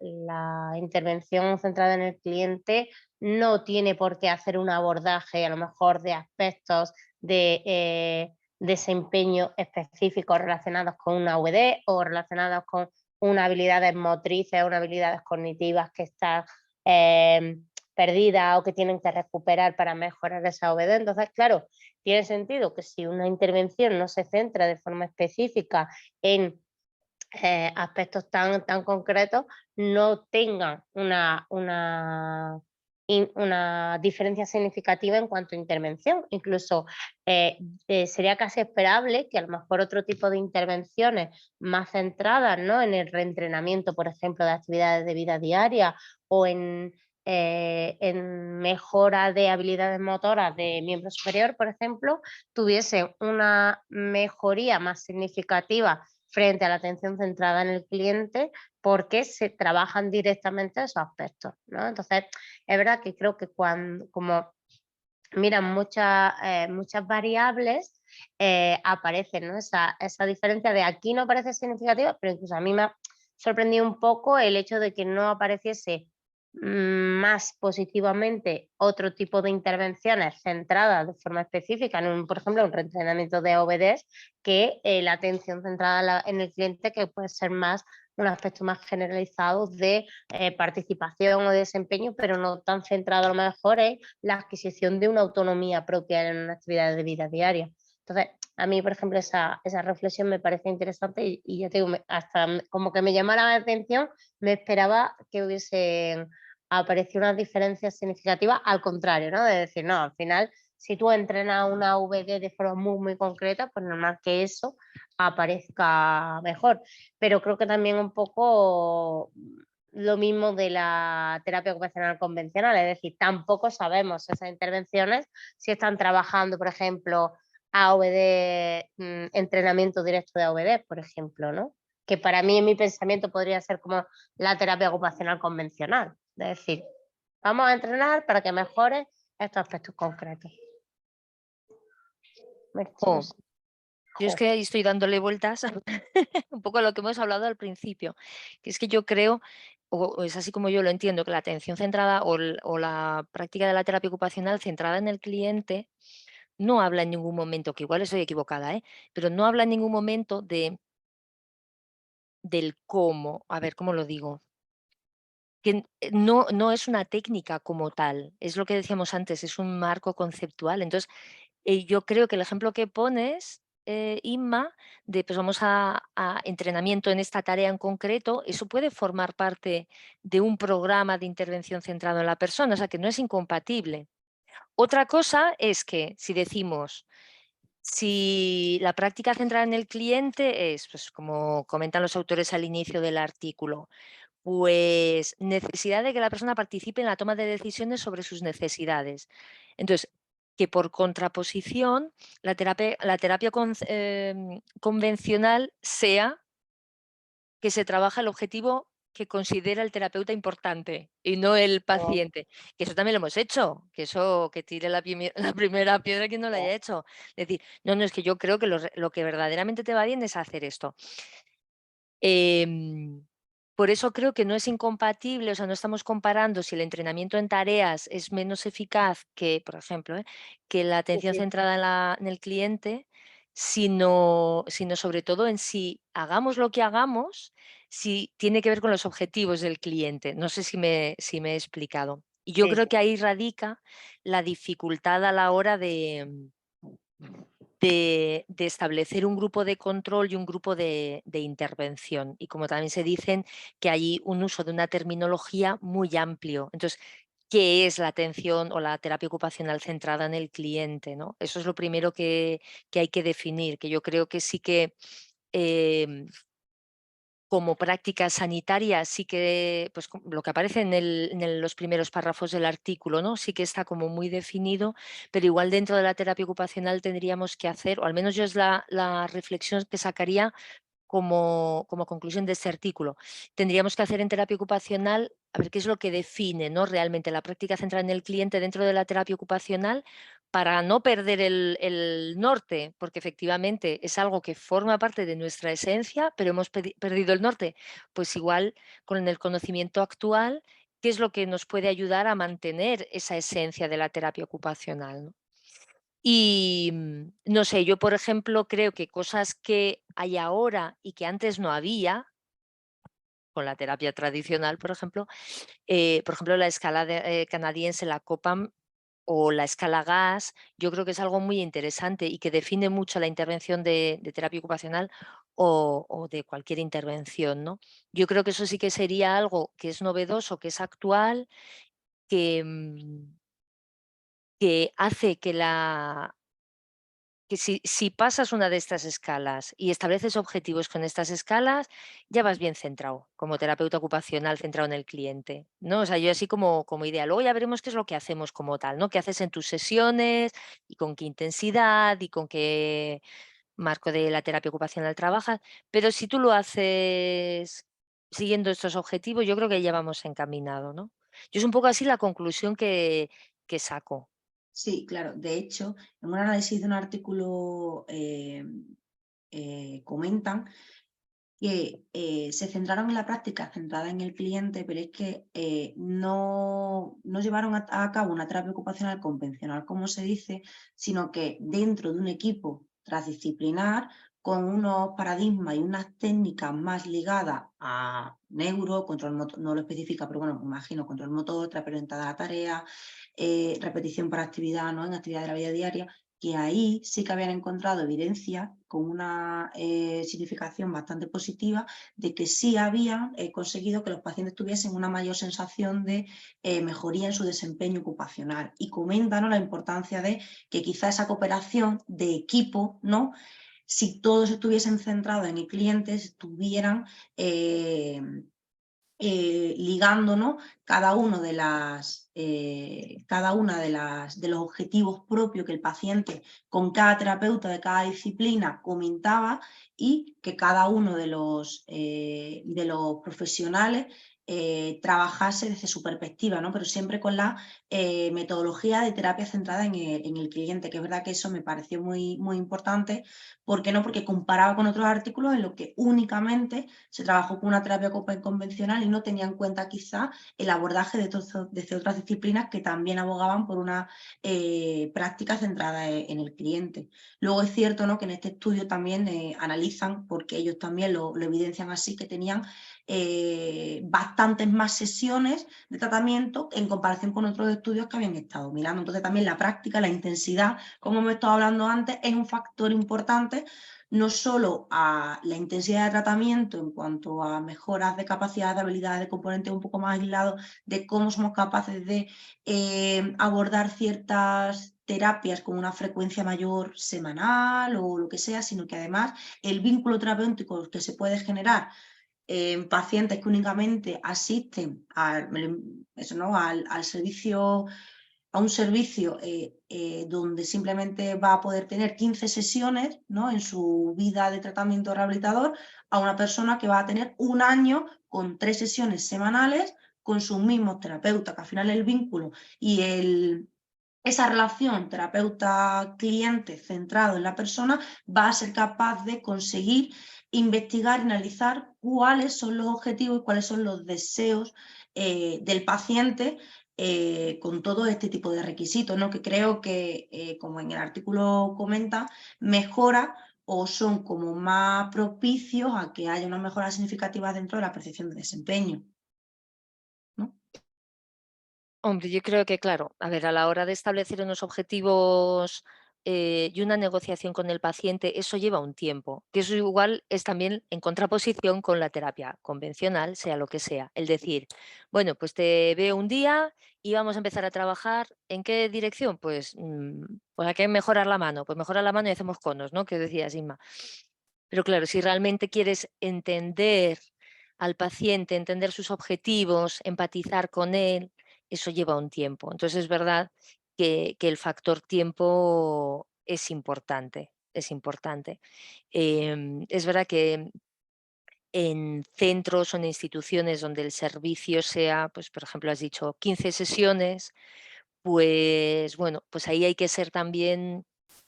intervención centrada en el cliente no tiene por qué hacer un abordaje a lo mejor de aspectos de desempeño específicos relacionados con una VD o relacionados con unas habilidades motrices, unas habilidades cognitivas que están perdidas o que tienen que recuperar para mejorar esa VD. Entonces, claro, tiene sentido que si una intervención no se centra de forma específica en aspectos tan concretos, no tengan una diferencia significativa en cuanto a intervención. Incluso sería casi esperable que a lo mejor otro tipo de intervenciones más centradas, ¿no?, en el reentrenamiento, por ejemplo, de actividades de vida diaria o en mejora de habilidades motoras de miembro superior, por ejemplo, tuviesen una mejoría más significativa frente a la atención centrada en el cliente, porque se trabajan directamente esos aspectos, ¿no? Entonces, es verdad que creo que como miran muchas variables, aparece, ¿no?, esa diferencia de aquí no parece significativa, pero incluso a mí me ha sorprendido un poco el hecho de que no apareciese más positivamente otro tipo de intervenciones centradas de forma específica, por ejemplo, un reentrenamiento de OVDs, que la atención centrada en el cliente, que puede ser más un aspecto más generalizado de participación o desempeño, pero no tan centrado a lo mejor en la adquisición de una autonomía propia en una actividad de vida diaria. Entonces, a mí, por ejemplo, esa reflexión me parece interesante y ya te digo, hasta como que me llama la atención, me esperaba que hubiesen aparecido unas diferencias significativas, al contrario, ¿no? De decir, no, al final, si tú entrenas una VD de forma muy concreta, pues normal que eso aparezca mejor. Pero creo que también un poco lo mismo de la terapia ocupacional convencional, es decir, tampoco sabemos esas intervenciones si están trabajando, por ejemplo, AVD, entrenamiento directo de AVD, por ejemplo, ¿no? Que para mí, en mi pensamiento, podría ser como la terapia ocupacional convencional. Es decir, vamos a entrenar para que mejore estos aspectos concretos. Jo, yo es que ahí estoy dándole vueltas un poco a lo que hemos hablado al principio, que es que yo creo, o es así como yo lo entiendo, que la atención centrada o la práctica de la terapia ocupacional centrada en el cliente no habla en ningún momento, que igual estoy equivocada, pero no habla en ningún momento del cómo, a ver, ¿cómo lo digo? Que no es una técnica como tal, es lo que decíamos antes, es un marco conceptual. Entonces, yo creo que el ejemplo que pones, Inma, de pues vamos a entrenamiento en esta tarea en concreto, eso puede formar parte de un programa de intervención centrado en la persona, o sea que no es incompatible. Otra cosa es que si decimos, si la práctica centrada en el cliente es, pues como comentan los autores al inicio del artículo, pues necesidad de que la persona participe en la toma de decisiones sobre sus necesidades. Entonces, que por contraposición la terapia convencional sea que se trabaja el objetivo que considera el terapeuta importante y no el paciente. Que eso también lo hemos hecho, que tire la primera piedra quien no lo haya hecho. Es decir, no, es que yo creo que lo que verdaderamente te va bien es hacer esto. Por eso creo que no es incompatible, o sea, no estamos comparando si el entrenamiento en tareas es menos eficaz que, por ejemplo, que la atención centrada en el cliente, sino sobre todo en si hagamos lo que hagamos, si tiene que ver con los objetivos del cliente. No sé si me he explicado. Y yo creo que ahí radica la dificultad a la hora de de establecer un grupo de control y un grupo de intervención. Y como también se dicen, que hay un uso de una terminología muy amplio. Entonces, ¿qué es la atención o la terapia ocupacional centrada en el cliente, ¿no? Eso es lo primero que hay que definir, que yo creo que sí que como práctica sanitaria sí que, pues lo que aparece en los primeros párrafos del artículo, ¿no? Sí que está como muy definido, pero igual dentro de la terapia ocupacional tendríamos que hacer, o al menos yo es la reflexión que sacaría como conclusión de este artículo. Tendríamos que hacer en terapia ocupacional, a ver qué es lo que define, ¿no?, realmente la práctica centrada en el cliente dentro de la terapia ocupacional, para no perder el norte, porque efectivamente es algo que forma parte de nuestra esencia, pero hemos perdido el norte. Pues igual con el conocimiento actual, ¿qué es lo que nos puede ayudar a mantener esa esencia de la terapia ocupacional, ¿no? Y, no sé, yo, por ejemplo, creo que cosas que hay ahora y que antes no había, con la terapia tradicional, por ejemplo, la escala canadiense, la COPAM o la escala GAS, yo creo que es algo muy interesante y que define mucho la intervención de terapia ocupacional o de cualquier intervención, ¿no? Yo creo que eso sí que sería algo que es novedoso, que es actual, que, que hace que si pasas una de estas escalas y estableces objetivos con estas escalas, ya vas bien centrado, como terapeuta ocupacional centrado en el cliente, ¿no? O sea, yo así como idea. Luego ya veremos qué es lo que hacemos como tal, ¿no? Qué haces en tus sesiones y con qué intensidad y con qué marco de la terapia ocupacional trabajas. Pero si tú lo haces siguiendo estos objetivos, yo creo que ya vamos encaminado, ¿no? Yo es un poco así la conclusión que saco. Sí, claro. De hecho, en un análisis de un artículo comentan que se centraron en la práctica centrada en el cliente, pero es que no llevaron a cabo una terapia ocupacional convencional, como se dice, sino que dentro de un equipo transdisciplinar, con unos paradigmas y unas técnicas más ligadas a neuro, control motor, no lo especifica, pero bueno, me imagino control motor, terapia orientada a la tarea, repetición para actividad, ¿no?, en actividad de la vida diaria, que ahí sí que habían encontrado evidencia con una significación bastante positiva de que sí habían conseguido que los pacientes tuviesen una mayor sensación de mejoría en su desempeño ocupacional. Y comentan, ¿no?, la importancia de que quizá esa cooperación de equipo, ¿no?, si todos estuviesen centrados en el cliente, estuvieran ligando, ¿no?, cada uno de los objetivos propios que el paciente con cada terapeuta de cada disciplina comentaba, y que cada uno de los profesionales trabajase desde su perspectiva, ¿no?, pero siempre con la metodología de terapia centrada en el cliente, que es verdad que eso me pareció muy, muy importante. ¿Por qué no? Porque comparaba con otros artículos en los que únicamente se trabajó con una terapia convencional y no tenía en cuenta quizá el abordaje desde otras disciplinas que también abogaban por una práctica centrada en el cliente. Luego es cierto, ¿no?, que en este estudio también analizan, porque ellos también lo evidencian así, que tenían bastantes más sesiones de tratamiento en comparación con otros estudios que habían estado mirando. Entonces también la práctica, la intensidad, como hemos estado hablando antes, es un factor importante, no solo a la intensidad de tratamiento en cuanto a mejoras de capacidad, de habilidades, de componentes un poco más aislados, de cómo somos capaces de abordar ciertas terapias con una frecuencia mayor semanal o lo que sea, sino que además el vínculo terapéutico que se puede generar en pacientes que únicamente asisten al servicio, a un servicio donde simplemente va a poder tener 15 sesiones, ¿no?, en su vida de tratamiento rehabilitador, a una persona que va a tener un año con 3 sesiones semanales con sus mismos terapeutas, que al final el vínculo y esa relación terapeuta-cliente centrado en la persona va a ser capaz de conseguir investigar y analizar cuáles son los objetivos y cuáles son los deseos del paciente con todo este tipo de requisitos, ¿no?, que creo que, como en el artículo comenta, mejora o son como más propicios a que haya una mejora significativa dentro de la percepción de desempeño, ¿no? Hombre, yo creo que, claro, a ver, a la hora de establecer unos objetivos y una negociación con el paciente, eso lleva un tiempo, que eso igual es también en contraposición con la terapia convencional, sea lo que sea. El decir, bueno, pues te veo un día y vamos a empezar a trabajar. ¿En qué dirección? Pues, pues hay que mejorar la mano. Pues mejorar la mano y hacemos conos, ¿no? Que decías, Inma. Pero claro, si realmente quieres entender al paciente, entender sus objetivos, empatizar con él, eso lleva un tiempo. Entonces es verdad que el factor tiempo es importante, es importante. Es verdad que en centros o en instituciones donde el servicio sea, pues por ejemplo has dicho 15 sesiones, pues bueno, pues ahí hay que ser también,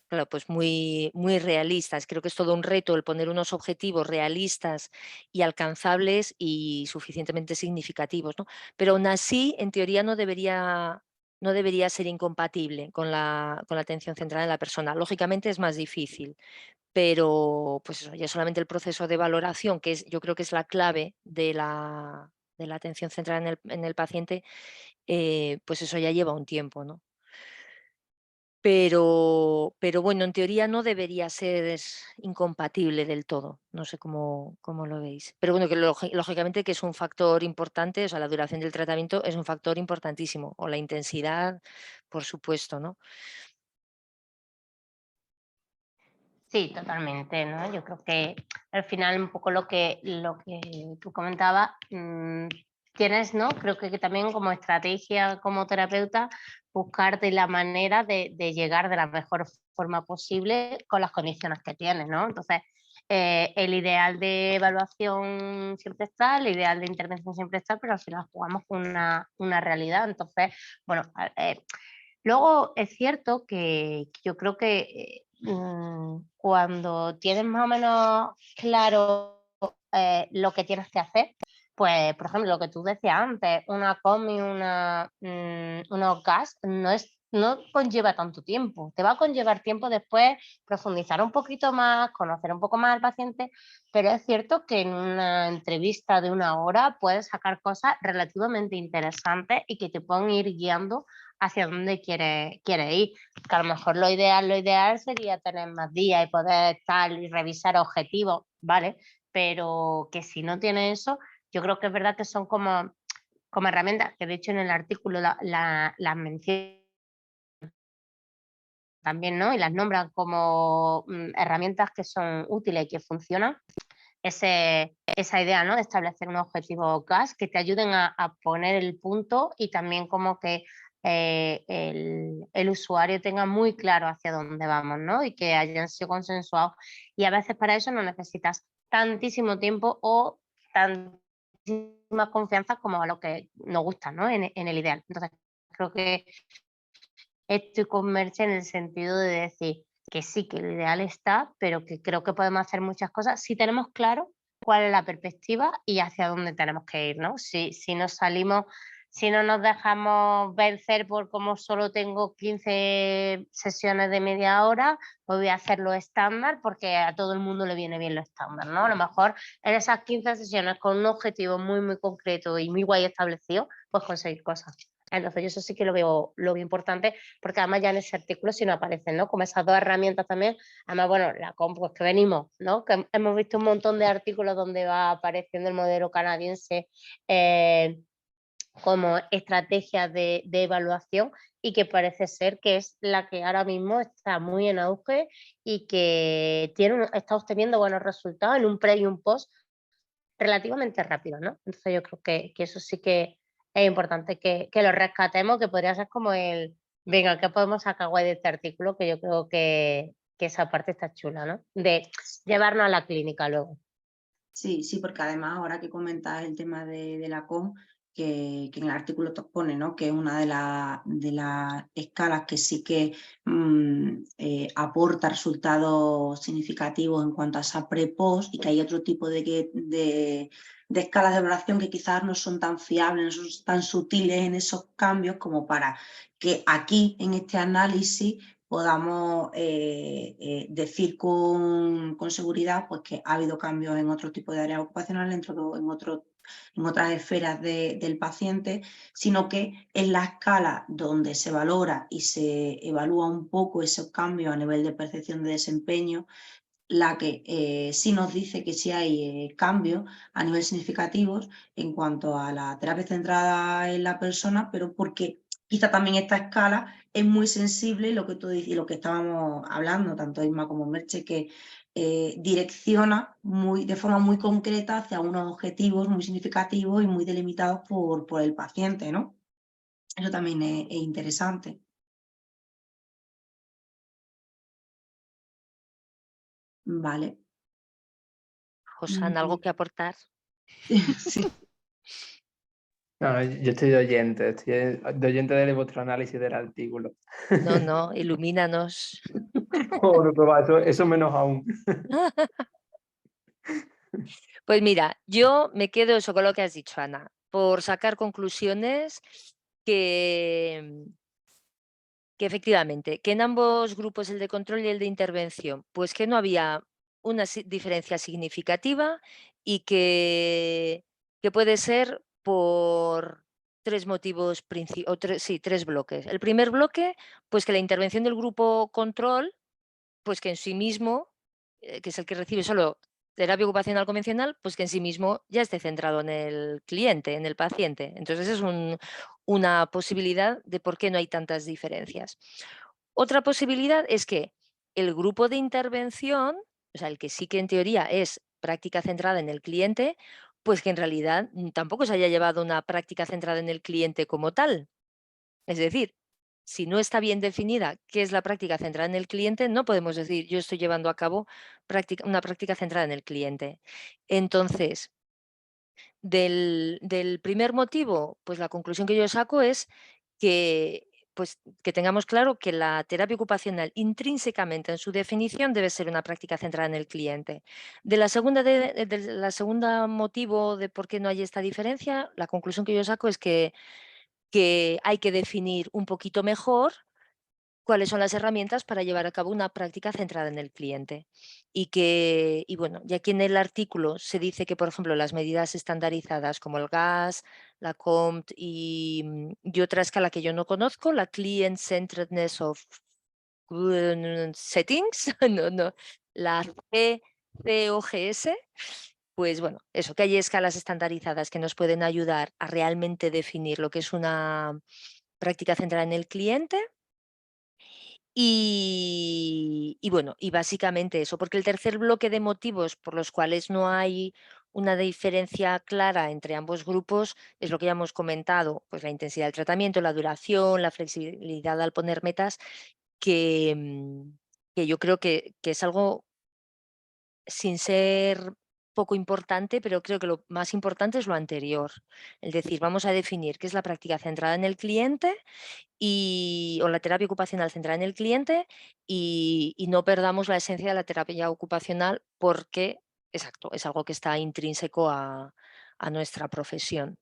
claro, pues muy, muy realistas. Creo que es todo un reto el poner unos objetivos realistas y alcanzables y suficientemente significativos, ¿no? Pero aún así, en teoría, no debería ser incompatible con con la atención centrada en la persona. Lógicamente es más difícil, pero pues eso, ya solamente el proceso de valoración, que es, yo creo que es la clave de la atención centrada en el paciente, pues eso ya lleva un tiempo, ¿no? Pero bueno, en teoría no debería ser incompatible del todo. No sé cómo lo veis. Pero bueno, que lógicamente que es un factor importante, o sea, la duración del tratamiento es un factor importantísimo, o la intensidad, por supuesto, ¿no? Sí, totalmente, ¿no? Yo creo que al final un poco lo que tú comentabas, tienes, ¿no? Creo que también como estrategia, como terapeuta, buscarte la manera de llegar de la mejor forma posible con las condiciones que tienes, ¿no? Entonces, el ideal de evaluación siempre está, el ideal de intervención siempre está, pero al final jugamos con una realidad. Entonces, bueno, luego es cierto que yo creo que cuando tienes más o menos claro lo que tienes que hacer, pues por ejemplo lo que tú decías antes, una COM y unos gas no conlleva tanto tiempo, te va a conllevar tiempo después profundizar un poquito más, conocer un poco más al paciente, pero es cierto que en una entrevista de 1 hora puedes sacar cosas relativamente interesantes y que te pueden ir guiando hacia dónde quiere ir. Que a lo mejor lo ideal sería tener más días y poder estar y revisar objetivos, ¿vale? Pero que si no tiene eso, yo creo que es verdad que son como herramientas, que de hecho en el artículo las menciono también, ¿no? Y las nombran como herramientas que son útiles y que funcionan. Esa idea, ¿no? De establecer un objetivo CAS que te ayuden a poner el punto y también como que el usuario tenga muy claro hacia dónde vamos, ¿no? Y que hayan sido consensuados. Y a veces para eso no necesitas tantísimo tiempo o tantísima confianza como a lo que nos gusta, ¿no? En el ideal. Entonces, creo que estoy con Merche en el sentido de decir que sí, que lo ideal está, pero que creo que podemos hacer muchas cosas si tenemos claro cuál es la perspectiva y hacia dónde tenemos que ir, ¿no? Si nos salimos, si no nos dejamos vencer por como solo tengo 15 sesiones de media hora, pues voy a hacerlo estándar porque a todo el mundo le viene bien lo estándar, ¿no? A lo mejor en esas 15 sesiones con un objetivo muy, muy concreto y muy guay establecido, pues conseguir cosas. Entonces yo eso sí que lo veo importante, porque además ya en ese artículo sí nos aparecen, ¿no? Como esas dos herramientas también. Además, bueno, la COM, pues que venimos, ¿no? Que hemos visto un montón de artículos donde va apareciendo el modelo canadiense como estrategia de evaluación y que parece ser que es la que ahora mismo está muy en auge y que está obteniendo buenos resultados en un pre y un post relativamente rápido, ¿no? Entonces yo creo que eso sí que es importante que lo rescatemos, que podría ser como venga, ¿qué podemos sacar guay de este artículo? Que yo creo que esa parte está chula, ¿no? De llevarnos a la clínica luego. Sí, sí, porque además ahora que comentas el tema de la COM, que en el artículo te pone, ¿no? Que es una de las escalas que sí que aporta resultados significativos en cuanto a esa pre-post, y que hay otro tipo de escalas de evaluación que quizás no son tan fiables, no son tan sutiles en esos cambios como para que aquí en este análisis podamos decir con seguridad pues, que ha habido cambios en otro tipo de áreas ocupacionales, en otros en otras esferas del paciente, sino que es la escala donde se valora y se evalúa un poco esos cambios a nivel de percepción de desempeño, la que sí nos dice que sí hay cambios a nivel significativos en cuanto a la terapia centrada en la persona, pero porque quizá también esta escala es muy sensible, y lo que tú dices, lo que estábamos hablando, tanto Isma como Merche, que direcciona de forma muy concreta hacia unos objetivos muy significativos y muy delimitados por el paciente, ¿no? Eso también es interesante. Vale. Josán, ¿algo que aportar? Sí. No, yo estoy de oyente de vuestro análisis del artículo. No, no, ilumínanos. Joder, pero eso menos aún. Pues mira, yo me quedo eso con lo que has dicho, Ana, por sacar conclusiones que efectivamente, que en ambos grupos, el de control y el de intervención, pues que no había una diferencia significativa y que puede ser por tres motivos, tres bloques. El primer bloque, pues que la intervención del grupo control, pues que en sí mismo, que es el que recibe solo terapia ocupacional convencional, pues que en sí mismo ya esté centrado en el cliente, en el paciente. Entonces es una posibilidad de por qué no hay tantas diferencias. Otra posibilidad es que el grupo de intervención, o sea, el que sí que en teoría es práctica centrada en el cliente, pues que en realidad tampoco se haya llevado una práctica centrada en el cliente como tal. Es decir, si no está bien definida qué es la práctica centrada en el cliente, no podemos decir yo estoy llevando a cabo una práctica centrada en el cliente. Entonces, del primer motivo, pues la conclusión que yo saco es que, pues, que tengamos claro que la terapia ocupacional intrínsecamente en su definición debe ser una práctica centrada en el cliente. De la segunda motivo de por qué no hay esta diferencia, la conclusión que yo saco es que hay que definir un poquito mejor cuáles son las herramientas para llevar a cabo una práctica centrada en el cliente. Y bueno, ya aquí en el artículo se dice que, por ejemplo, las medidas estandarizadas como el GAS, la COMT y otra escala que yo no conozco, la Client Centeredness of Settings, la COGS, pues bueno, eso, que hay escalas estandarizadas que nos pueden ayudar a realmente definir lo que es una práctica centrada en el cliente. Y bueno, y básicamente eso, porque el tercer bloque de motivos por los cuales no hay una diferencia clara entre ambos grupos es lo que ya hemos comentado, pues la intensidad del tratamiento, la duración, la flexibilidad al poner metas, que yo creo que es algo sin ser poco importante, pero creo que lo más importante es lo anterior. Es decir, vamos a definir qué es la práctica centrada en el cliente o la terapia ocupacional centrada en el cliente y no perdamos la esencia de la terapia ocupacional porque, exacto, es algo que está intrínseco a nuestra profesión.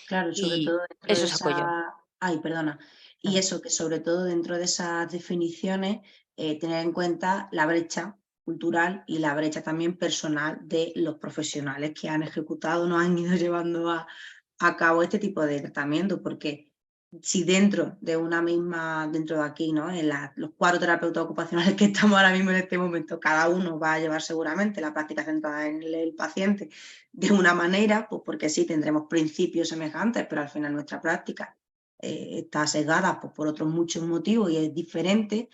Claro, sobre Y todo dentro de eso saco yo. esa... Ay, perdona. Y Ah, eso, que sobre todo dentro de esas definiciones, tener en cuenta la brecha cultural y la brecha también personal de los profesionales que han ejecutado, no han ido llevando a cabo este tipo de tratamiento, porque si dentro de una misma, dentro de aquí, ¿no? Los 4 terapeutas ocupacionales que estamos ahora mismo en este momento, cada uno va a llevar seguramente la práctica centrada en el paciente de una manera, pues porque sí tendremos principios semejantes, pero al final nuestra práctica está sesgada pues, por otros muchos motivos y es diferente.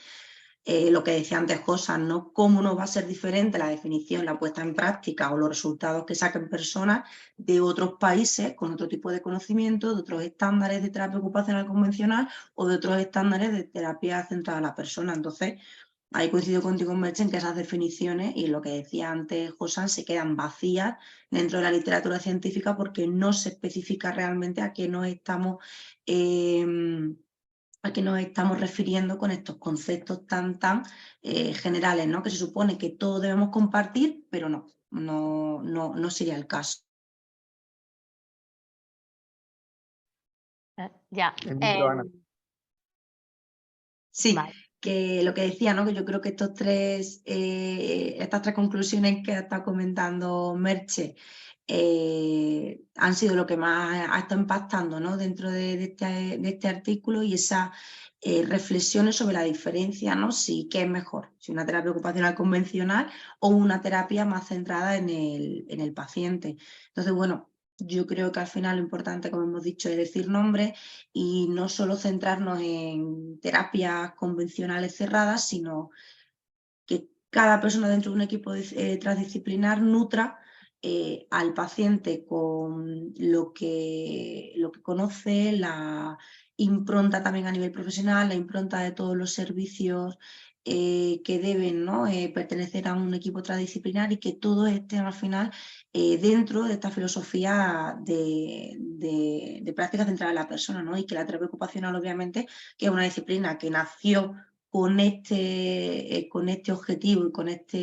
Lo que decía antes Josa, ¿no? ¿Cómo no va a ser diferente la definición, la puesta en práctica o los resultados que saquen personas de otros países con otro tipo de conocimiento, de otros estándares de terapia ocupacional convencional o de otros estándares de terapia centrada a la persona? Entonces, ahí coincido contigo, Merche, en que esas definiciones y lo que decía antes Josan se quedan vacías dentro de la literatura científica porque no se especifica realmente a qué nos estamos... a qué nos estamos refiriendo con estos conceptos tan generales, ¿no? Que se supone que todos debemos compartir, pero no sería el caso. Ya. El micro, Ana. Sí, Vale. que lo que decía, ¿no? Que yo creo que estas tres conclusiones que está comentando Merche han sido lo que más ha estado impactando, ¿no? Dentro de este artículo, y esas reflexiones sobre la diferencia, ¿no? Si qué es mejor, si una terapia ocupacional convencional o una terapia más centrada en el paciente. Entonces, bueno, yo creo que al final lo importante, como hemos dicho, es decir nombres y no solo centrarnos en terapias convencionales cerradas, sino que cada persona dentro de un equipo transdisciplinar nutra al paciente con lo que conoce, la impronta también a nivel profesional, la impronta de todos los servicios que deben, ¿no? Pertenecer a un equipo transdisciplinar, y que todos estén al final dentro de esta filosofía de práctica centrada en la persona, ¿no? Y que la terapia ocupacional, obviamente, que es una disciplina que nació con este objetivo y con esta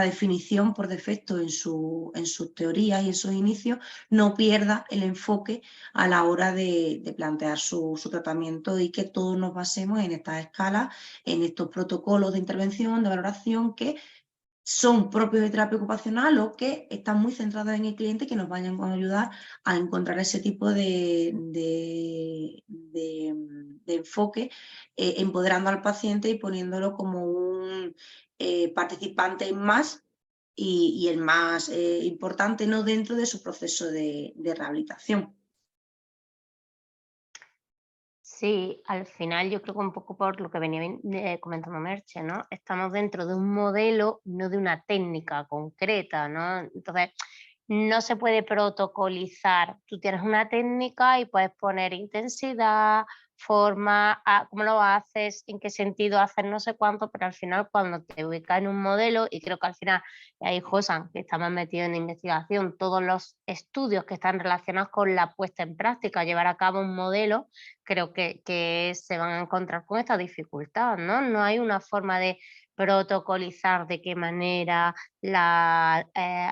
definición por defecto en sus teorías y en sus inicios, no pierda el enfoque a la hora de plantear su tratamiento, y que todos nos basemos en estas escalas, en estos protocolos de intervención, de valoración, que son propios de terapia ocupacional o que están muy centrados en el cliente, que nos vayan a ayudar a encontrar ese tipo de enfoque, empoderando al paciente y poniéndolo como un participante más, y el más importante, ¿no? Dentro de su proceso de rehabilitación. Sí, al final yo creo que un poco por lo que venía comentando Merche, ¿no? Estamos dentro de un modelo, no de una técnica concreta, ¿no? Entonces, no se puede protocolizar. Tú tienes una técnica y puedes poner intensidad, forma, cómo lo haces, en qué sentido haces no sé cuánto, pero al final cuando te ubicas en un modelo, y creo que al final, ahí Josan, que está más metido en investigación, todos los estudios que están relacionados con la puesta en práctica, llevar a cabo un modelo, creo que se van a encontrar con esta dificultad, ¿no? No hay una forma de protocolizar de qué manera la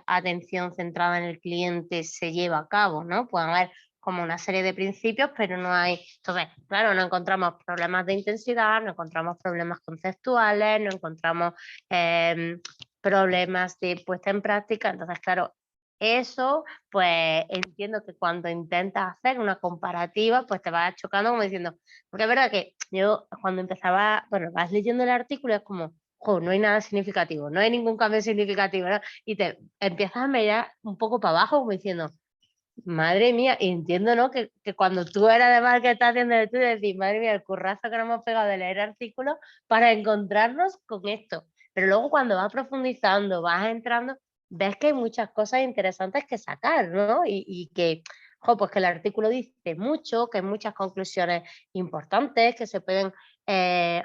atención centrada en el cliente se lleva a cabo, ¿no? Pueden haber como una serie de principios, pero no hay... Entonces, claro, no encontramos problemas de intensidad, no encontramos problemas conceptuales, no encontramos problemas de puesta en práctica. Entonces, claro, eso, pues entiendo que cuando intentas hacer una comparativa, pues te vas chocando como diciendo, porque es verdad que yo cuando empezaba, bueno, vas leyendo el artículo y es como, jo, no hay nada significativo, no hay ningún cambio significativo, ¿no? Y te empiezas a mirar un poco para abajo como diciendo, madre mía, y entiendo, ¿no? Que cuando tú eres además que estás haciendo el estudio, decís, madre mía, el currazo que nos hemos pegado de leer artículos para encontrarnos con esto. Pero luego cuando vas profundizando, vas entrando, ves que hay muchas cosas interesantes que sacar, ¿no? Y que, jo, pues que el artículo dice mucho, que hay muchas conclusiones importantes, que se pueden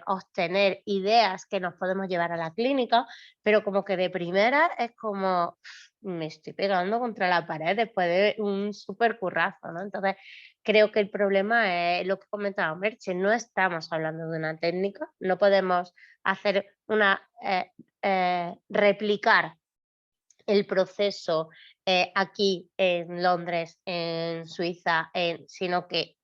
obtener ideas que nos podemos llevar a la clínica, pero como que de primera es como me estoy pegando contra la pared después de un súper currazo, ¿no? Entonces, creo que el problema es lo que comentaba Merche, no estamos hablando de una técnica, no podemos hacer replicar el proceso aquí en Londres, en Suiza, sino que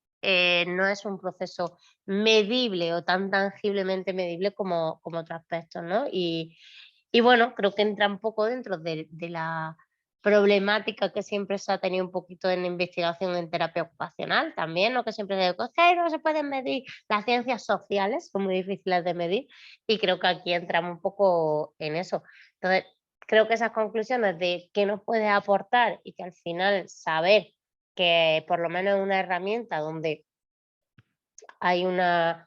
no es un proceso medible o tan tangiblemente medible como otros aspectos, ¿no? Y bueno, creo que entra un poco dentro de la problemática que siempre se ha tenido un poquito en la investigación en terapia ocupacional también, ¿no? Que siempre se dice que no se pueden medir, las ciencias sociales son muy difíciles de medir, y creo que aquí entramos un poco en eso. Entonces, creo que esas conclusiones de qué nos puede aportar, y que al final saber que por lo menos es una herramienta donde hay una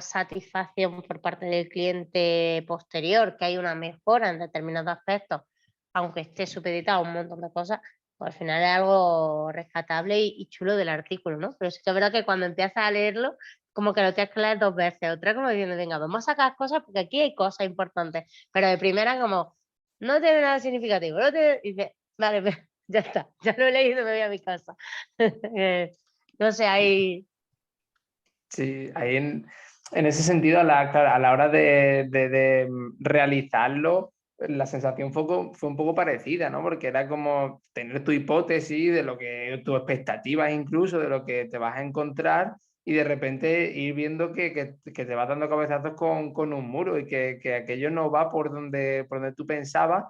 satisfacción por parte del cliente posterior, que hay una mejora en determinados aspectos, aunque esté supeditado a un montón de cosas, pues al final es algo rescatable y chulo del artículo, ¿no? Pero sí que es verdad que cuando empiezas a leerlo, como que lo tienes que leer dos veces, otra como diciendo, venga, vamos a sacar cosas porque aquí hay cosas importantes, pero de primera como, no tiene nada significativo, no tiene... Y dices, vale, ya está, ya lo he leído, me voy a mi casa. No sé, hay... Sí, ahí en ese sentido, claro, a la hora de realizarlo, la sensación fue un poco parecida, ¿no? Porque era como tener tu hipótesis de lo que, tus expectativas incluso, de lo que te vas a encontrar, y de repente ir viendo que te vas dando cabezazos con un muro y que aquello no va por donde tú pensabas.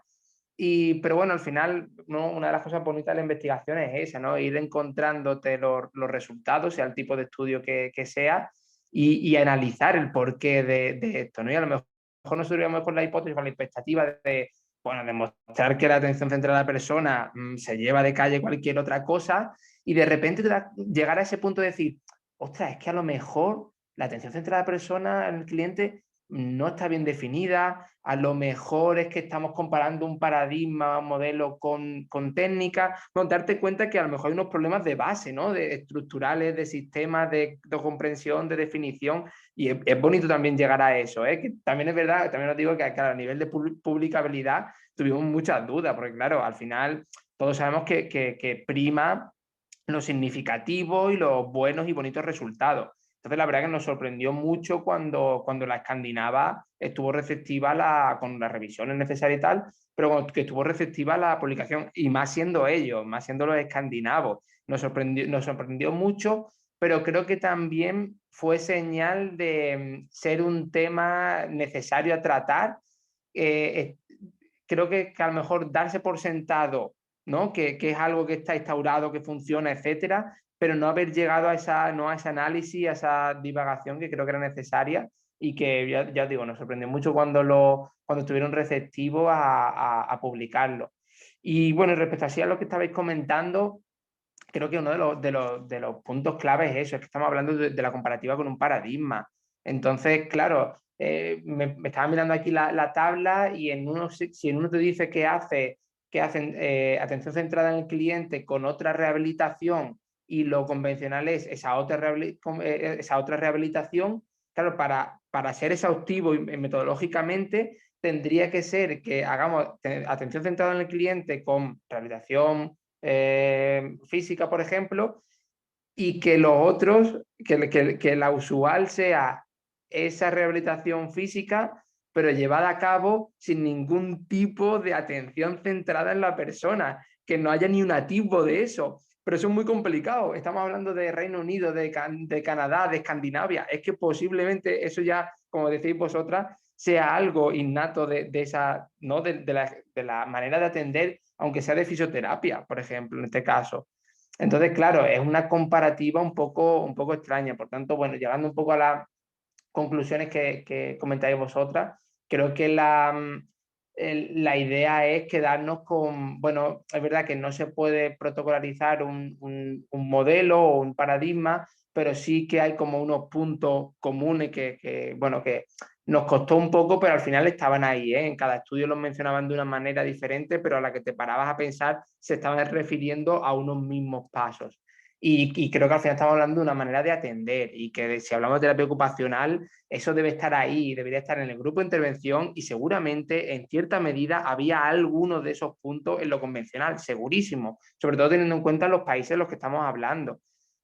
Pero bueno, al final, ¿no? Una de las cosas bonitas de la investigación es esa, ¿no? Ir encontrándote los resultados, sea el tipo de estudio que sea, y analizar el porqué de esto, ¿no? Y a lo mejor nosotros íbamos con la hipótesis, con la expectativa de, bueno, demostrar que la atención centrada a la persona se lleva de calle cualquier otra cosa, y de repente llegar a ese punto de decir, ostras, es que a lo mejor la atención centrada a la persona, al cliente, no está bien definida, a lo mejor es que estamos comparando un paradigma, un modelo con técnicas, bueno, darte cuenta que a lo mejor hay unos problemas de base, ¿no? De estructurales, de sistemas, de comprensión, de definición, y es bonito también llegar a eso, ¿eh? Que también es verdad, también os digo que a nivel de publicabilidad tuvimos muchas dudas, porque claro, al final todos sabemos que prima lo significativo y los buenos y bonitos resultados. Entonces, la verdad que nos sorprendió mucho cuando la escandinava estuvo receptiva con las revisiones necesarias y tal, pero que estuvo receptiva a la publicación, y más siendo ellos, más siendo los escandinavos. Nos sorprendió mucho, pero creo que también fue señal de ser un tema necesario a tratar. Creo que a lo mejor darse por sentado, ¿no? Que es algo que está instaurado, que funciona, etcétera, pero no haber llegado a ese análisis, a esa divagación que creo que era necesaria, y que ya os digo, nos sorprendió mucho cuando estuvieron receptivos a publicarlo. Y bueno, respecto a lo que estabais comentando, creo que uno de los puntos claves es eso, es que estamos hablando de la comparativa con un paradigma. Entonces, claro, me estaba mirando aquí la tabla, y si en uno te dice que hacen atención centrada en el cliente con otra rehabilitación, y lo convencional es esa otra rehabilitación, claro, para ser exhaustivo y metodológicamente, tendría que ser que hagamos atención centrada en el cliente con rehabilitación física, por ejemplo, y que los otros, que la usual sea esa rehabilitación física, pero llevada a cabo sin ningún tipo de atención centrada en la persona, que no haya ni un atisbo de eso. Pero eso es muy complicado. Estamos hablando de Reino Unido, de Canadá, de Escandinavia. Es que posiblemente eso ya, como decís vosotras, sea algo innato de esa, ¿no? de la manera de atender, aunque sea de fisioterapia, por ejemplo, en este caso. Entonces, claro, es una comparativa un poco extraña. Por tanto, bueno, llegando un poco a las conclusiones que comentáis vosotras, creo que la idea es quedarnos con, bueno, es verdad que no se puede protocolarizar un modelo o un paradigma, pero sí que hay como unos puntos comunes bueno, que nos costó un poco, pero al final estaban ahí, ¿eh? En cada estudio los mencionaban de una manera diferente, pero a la que te parabas a pensar se estaban refiriendo a unos mismos pasos. Y creo que al final estamos hablando de una manera de atender, y que si hablamos de terapia ocupacional, eso debe estar ahí, debería estar en el grupo de intervención, y seguramente en cierta medida había algunos de esos puntos en lo convencional, segurísimo, sobre todo teniendo en cuenta los países en los que estamos hablando.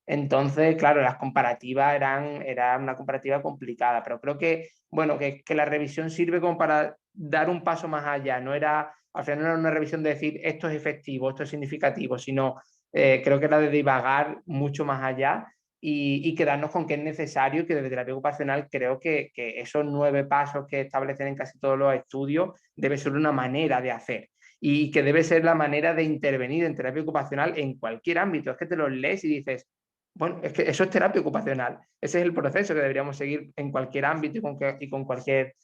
Entonces, claro, las comparativas eran una comparativa complicada, pero creo que, bueno, que la revisión sirve como para dar un paso más allá. Al final no era una revisión de decir esto es efectivo, esto es significativo, sino creo que era de divagar mucho más allá, y quedarnos con que es necesario, que desde terapia ocupacional creo que esos 9 pasos que establecen en casi todos los estudios debe ser una manera de hacer, y que debe ser la manera de intervenir en terapia ocupacional en cualquier ámbito. Es que te los lees y dices, bueno, es que eso es terapia ocupacional. Ese es el proceso que deberíamos seguir en cualquier ámbito y con cualquier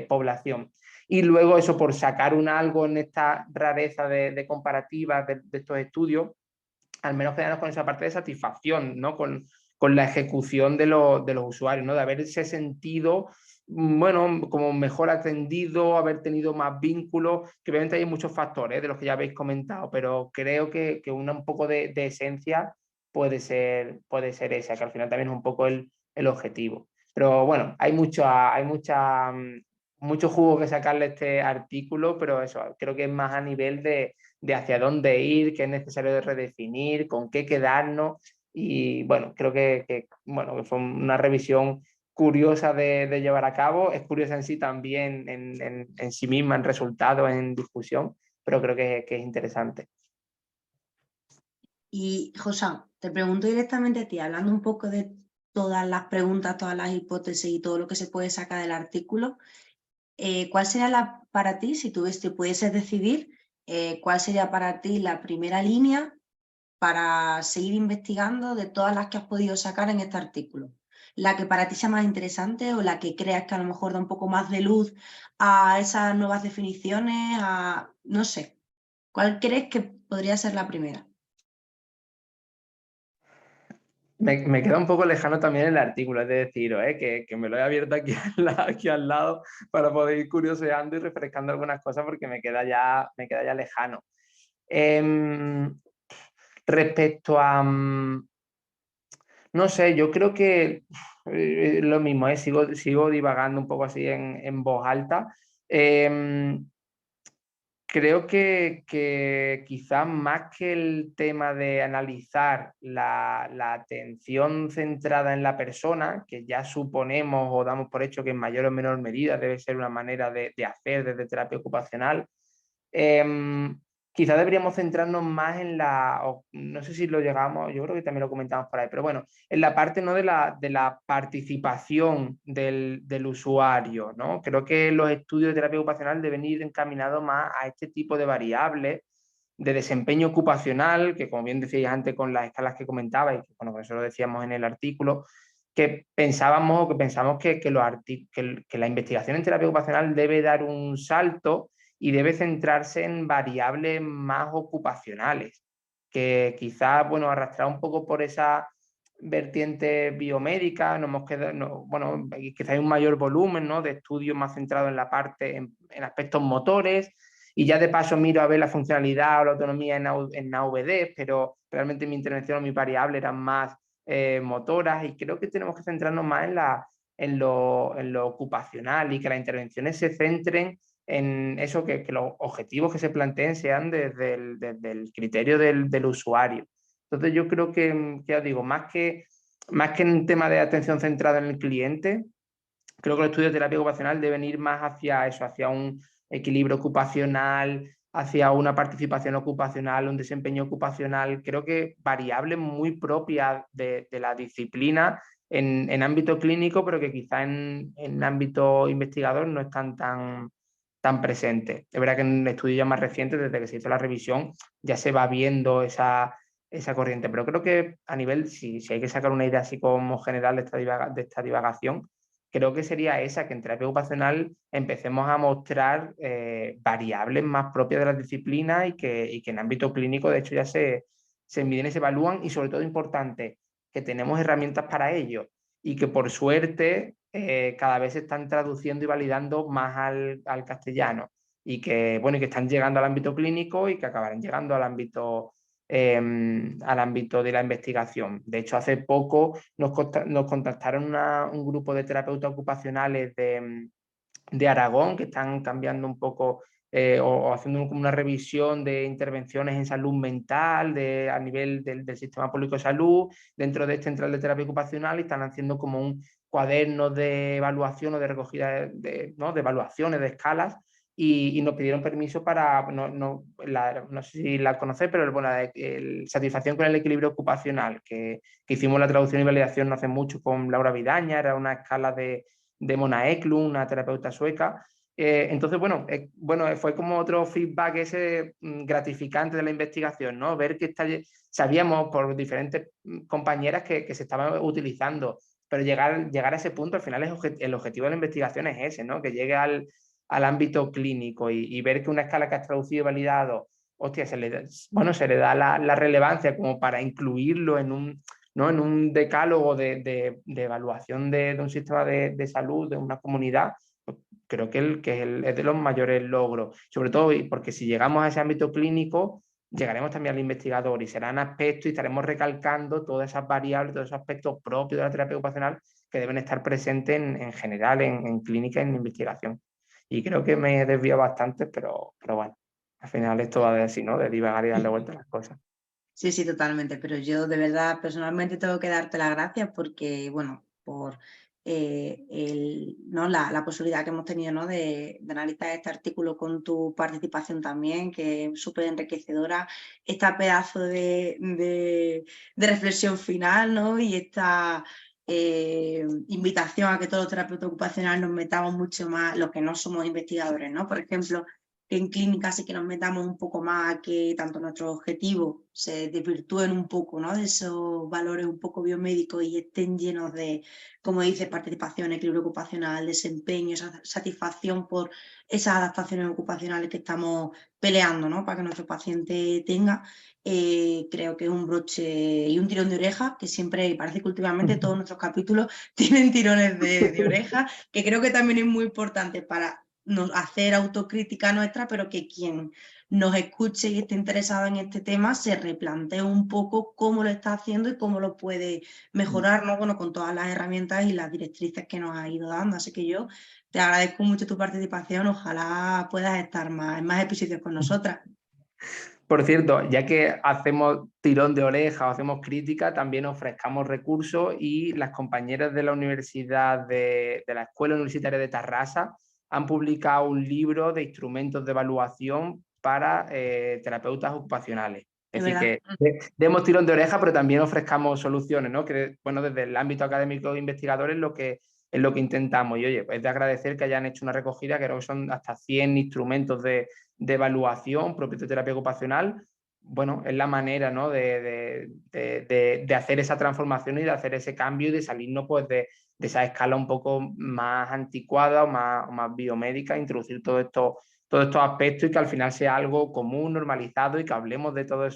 población. Y luego eso, por sacar algo en esta rareza de comparativas de estos estudios, al menos quedarnos con esa parte de satisfacción, ¿no? Con la ejecución de los usuarios, ¿no? De haberse sentido, bueno, como mejor atendido, haber tenido más vínculos, que obviamente hay muchos factores de los que ya habéis comentado, pero creo que un poco de esencia puede ser esa, que al final también es un poco el objetivo. Pero bueno, hay mucho jugo que sacarle a este artículo, pero eso, creo que es más a nivel de hacia dónde ir, qué es necesario redefinir, con qué quedarnos. Y bueno, creo que fue una revisión curiosa de llevar a cabo. Es curiosa en sí también, en sí misma, en resultados, en discusión, pero creo que es interesante. Y, José, te pregunto directamente a ti, hablando un poco de todas las preguntas, todas las hipótesis y todo lo que se puede sacar del artículo, ¿cuál sería para ti, si pudieses decidir, cuál sería para ti la primera línea para seguir investigando de todas las que has podido sacar en este artículo? La que para ti sea más interesante o la que creas que a lo mejor da un poco más de luz a esas nuevas definiciones, no sé. ¿Cuál crees que podría ser la primera? Me queda un poco lejano también el artículo, es de deciros, que me lo he abierto aquí al lado para poder ir curioseando y refrescando algunas cosas porque me queda ya lejano. Respecto a... no sé, yo creo que lo mismo, sigo divagando un poco así en voz alta. Creo que quizás más que el tema de analizar la atención centrada en la persona, que ya suponemos o damos por hecho que en mayor o menor medida debe ser una manera de hacer desde terapia ocupacional, quizás deberíamos centrarnos más en no sé si lo llegamos, yo creo que también lo comentamos por ahí, pero bueno, en la parte, ¿no?, de la participación del usuario, ¿no? Creo que los estudios de terapia ocupacional deben ir encaminados más a este tipo de variables de desempeño ocupacional, que como bien decíais antes con las escalas que comentabais, que bueno, eso lo decíamos en el artículo, que pensamos que la investigación en terapia ocupacional debe dar un salto y debe centrarse en variables más ocupacionales, que quizás, bueno, arrastrar un poco por esa vertiente biomédica, nos hemos quedado, bueno, quizás hay un mayor volumen, ¿no?, de estudios más centrados en la parte, en aspectos motores, y ya de paso miro a ver la funcionalidad o la autonomía en AVD, pero realmente mi intervención o mi variable eran más motoras, y creo que tenemos que centrarnos más en lo ocupacional y que las intervenciones se centren en eso, que los objetivos que se planteen sean desde el criterio del usuario. Entonces yo creo que ya os digo, más que en tema de atención centrada en el cliente, creo que los estudios de terapia ocupacional deben ir más hacia eso, hacia un equilibrio ocupacional, hacia una participación ocupacional, un desempeño ocupacional. Creo que variables muy propias de la disciplina en ámbito clínico, pero que quizá en ámbito investigador no están tan presentes. Es verdad que en estudios ya más recientes, desde que se hizo la revisión, ya se va viendo esa corriente, pero creo que a nivel, si hay que sacar una idea así como general de esta divagación, creo que sería esa, que en terapia ocupacional empecemos a mostrar variables más propias de las disciplinas y que en ámbito clínico, de hecho, ya se miden y se evalúan, y sobre todo importante, que tenemos herramientas para ello y que por suerte cada vez se están traduciendo y validando más al castellano, y que, bueno, y que están llegando al ámbito clínico y que acabarán llegando al ámbito de la investigación. De hecho, hace poco nos contactaron un grupo de terapeutas ocupacionales de Aragón, que están cambiando un poco o haciendo una revisión de intervenciones en salud mental a nivel del sistema público de salud dentro de este central de terapia ocupacional, y están haciendo como un cuaderno de evaluación o de recogida ¿no?, de evaluaciones, de escalas, y nos pidieron permiso para, no sé si la conocéis, pero bueno, satisfacción con el equilibrio ocupacional, que hicimos la traducción y validación no hace mucho con Laura Vidaña, era una escala de Mona Eklund, una terapeuta sueca. Entonces, bueno, fue como otro feedback ese gratificante de la investigación, ¿no? Ver que sabíamos por diferentes compañeras que se estaban utilizando, pero llegar a ese punto, al final el objetivo de la investigación es ese, ¿no? Que llegue al ámbito clínico y ver que una escala que has traducido y validado, hostia, se le da la relevancia como para incluirlo en un decálogo de evaluación de un sistema de salud, de una comunidad. Pues creo que es de los mayores logros, sobre todo porque si llegamos a ese ámbito clínico, llegaremos también al investigador y serán aspectos y estaremos recalcando todas esas variables, todos esos aspectos propios de la terapia ocupacional que deben estar presentes en general, en clínica y en investigación. Y creo que me he desviado bastante, pero bueno, al final esto va de así, ¿no? De divagar y darle vuelta a las cosas. Sí, sí, totalmente, pero yo de verdad personalmente tengo que darte las gracias porque, bueno, por ¿no?, la posibilidad que hemos tenido, ¿no?, de analizar este artículo con tu participación también, que es súper enriquecedora, este pedazo de reflexión final, ¿no?, y esta invitación a que todos los terapeutas ocupacionales nos metamos mucho más, los que no somos investigadores, ¿no? Por ejemplo, que en clínica sí que nos metamos un poco más a que tanto nuestros objetivos se desvirtúen un poco, ¿no? De esos valores un poco biomédicos y estén llenos de, como dice, participación, equilibrio ocupacional, desempeño, esa satisfacción por esas adaptaciones ocupacionales que estamos peleando, ¿no? Para que nuestro paciente tenga. Creo que es un broche y un tirón de oreja, que siempre, parece que últimamente todos nuestros capítulos tienen tirones de oreja, que creo que también es muy importante para hacer autocrítica nuestra, pero que quien nos escuche y esté interesado en este tema se replantee un poco cómo lo está haciendo y cómo lo puede mejorar, ¿no? Bueno, con todas las herramientas y las directrices que nos ha ido dando. Así que yo te agradezco mucho tu participación, ojalá puedas estar en más episodios con nosotras. Por cierto, ya que hacemos tirón de oreja o hacemos crítica, también ofrezcamos recursos y las compañeras de la universidad, de la Escuela Universitaria de Tarrasa, han publicado un libro de instrumentos de evaluación para terapeutas ocupacionales. Es decir, que demos tirón de oreja, pero también ofrezcamos soluciones, ¿no? Que, bueno, desde el ámbito académico e investigador es lo que intentamos. Y oye, es de agradecer que hayan hecho una recogida, que creo que son hasta 100 instrumentos de evaluación propios de terapia ocupacional. Bueno, es la manera, ¿no? de hacer esa transformación y de hacer ese cambio y de salirnos pues, de esa escala un poco más anticuada o más biomédica, introducir todos estos aspectos y que al final sea algo común, normalizado y que hablemos de todas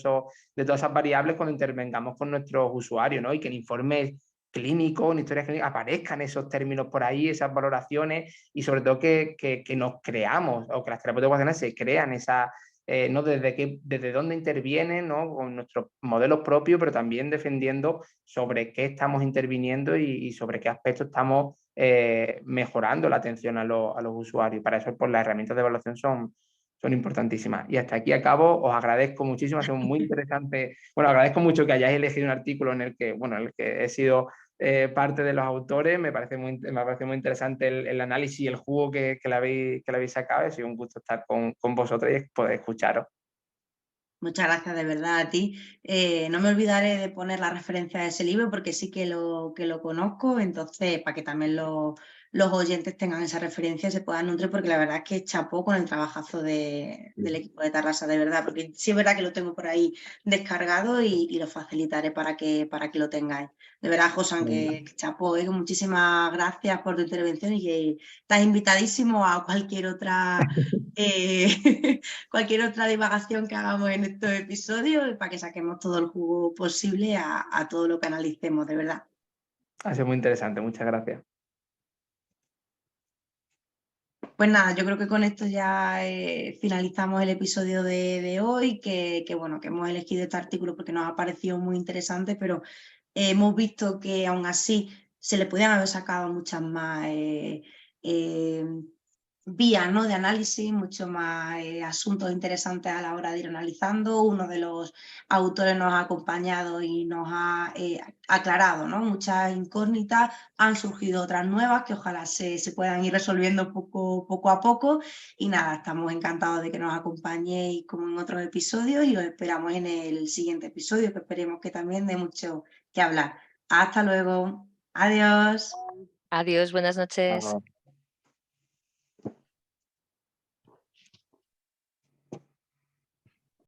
esas variables cuando intervengamos con nuestros usuarios, ¿no? Y que el informe clínico, en historias clínicas, aparezcan esos términos por ahí, esas valoraciones y sobre todo que nos creamos o que las terapeutas ocupacionales se crean esa, ¿no? desde dónde intervienen, ¿no? Con nuestros modelos propios, pero también defendiendo sobre qué estamos interviniendo y sobre qué aspectos estamos mejorando la atención a los usuarios. Para eso, pues, las herramientas de evaluación son importantísimas. Y hasta aquí acabo. Os agradezco muchísimo, ha sido muy interesante. Bueno, agradezco mucho que hayáis elegido un artículo en el que he sido parte de los autores. Me parece muy interesante el análisis y el jugo que le habéis sacado. Ha sido un gusto estar con vosotros y poder escucharos. Muchas gracias de verdad a ti. No me olvidaré de poner la referencia de ese libro porque sí que lo conozco, entonces para que también los oyentes tengan esa referencia y se puedan nutrir, porque la verdad es que chapó con el trabajazo del equipo de Tarrasa, de verdad, porque sí es verdad que lo tengo por ahí descargado y lo facilitaré para que lo tengáis. De verdad, Josan, que chapó, muchísimas gracias por tu intervención y que estás invitadísimo a cualquier otra cualquier otra divagación que hagamos en estos episodios para que saquemos todo el jugo posible a todo lo que analicemos, de verdad. Ha sido muy interesante, muchas gracias. Pues nada, yo creo que con esto ya finalizamos el episodio de hoy, que bueno, que hemos elegido este artículo porque nos ha parecido muy interesante, pero hemos visto que aún así se le podían haber sacado muchas más vías, ¿no? De análisis, mucho más asuntos interesantes a la hora de ir analizando. Uno de los autores nos ha acompañado y nos ha aclarado, ¿no? Muchas incógnitas, han surgido otras nuevas que ojalá se puedan ir resolviendo poco a poco. Y nada, estamos encantados de que nos acompañéis como en otros episodios y os esperamos en el siguiente episodio, que esperemos que también dé mucho que hablar. Hasta luego. Adiós. Adiós, buenas noches.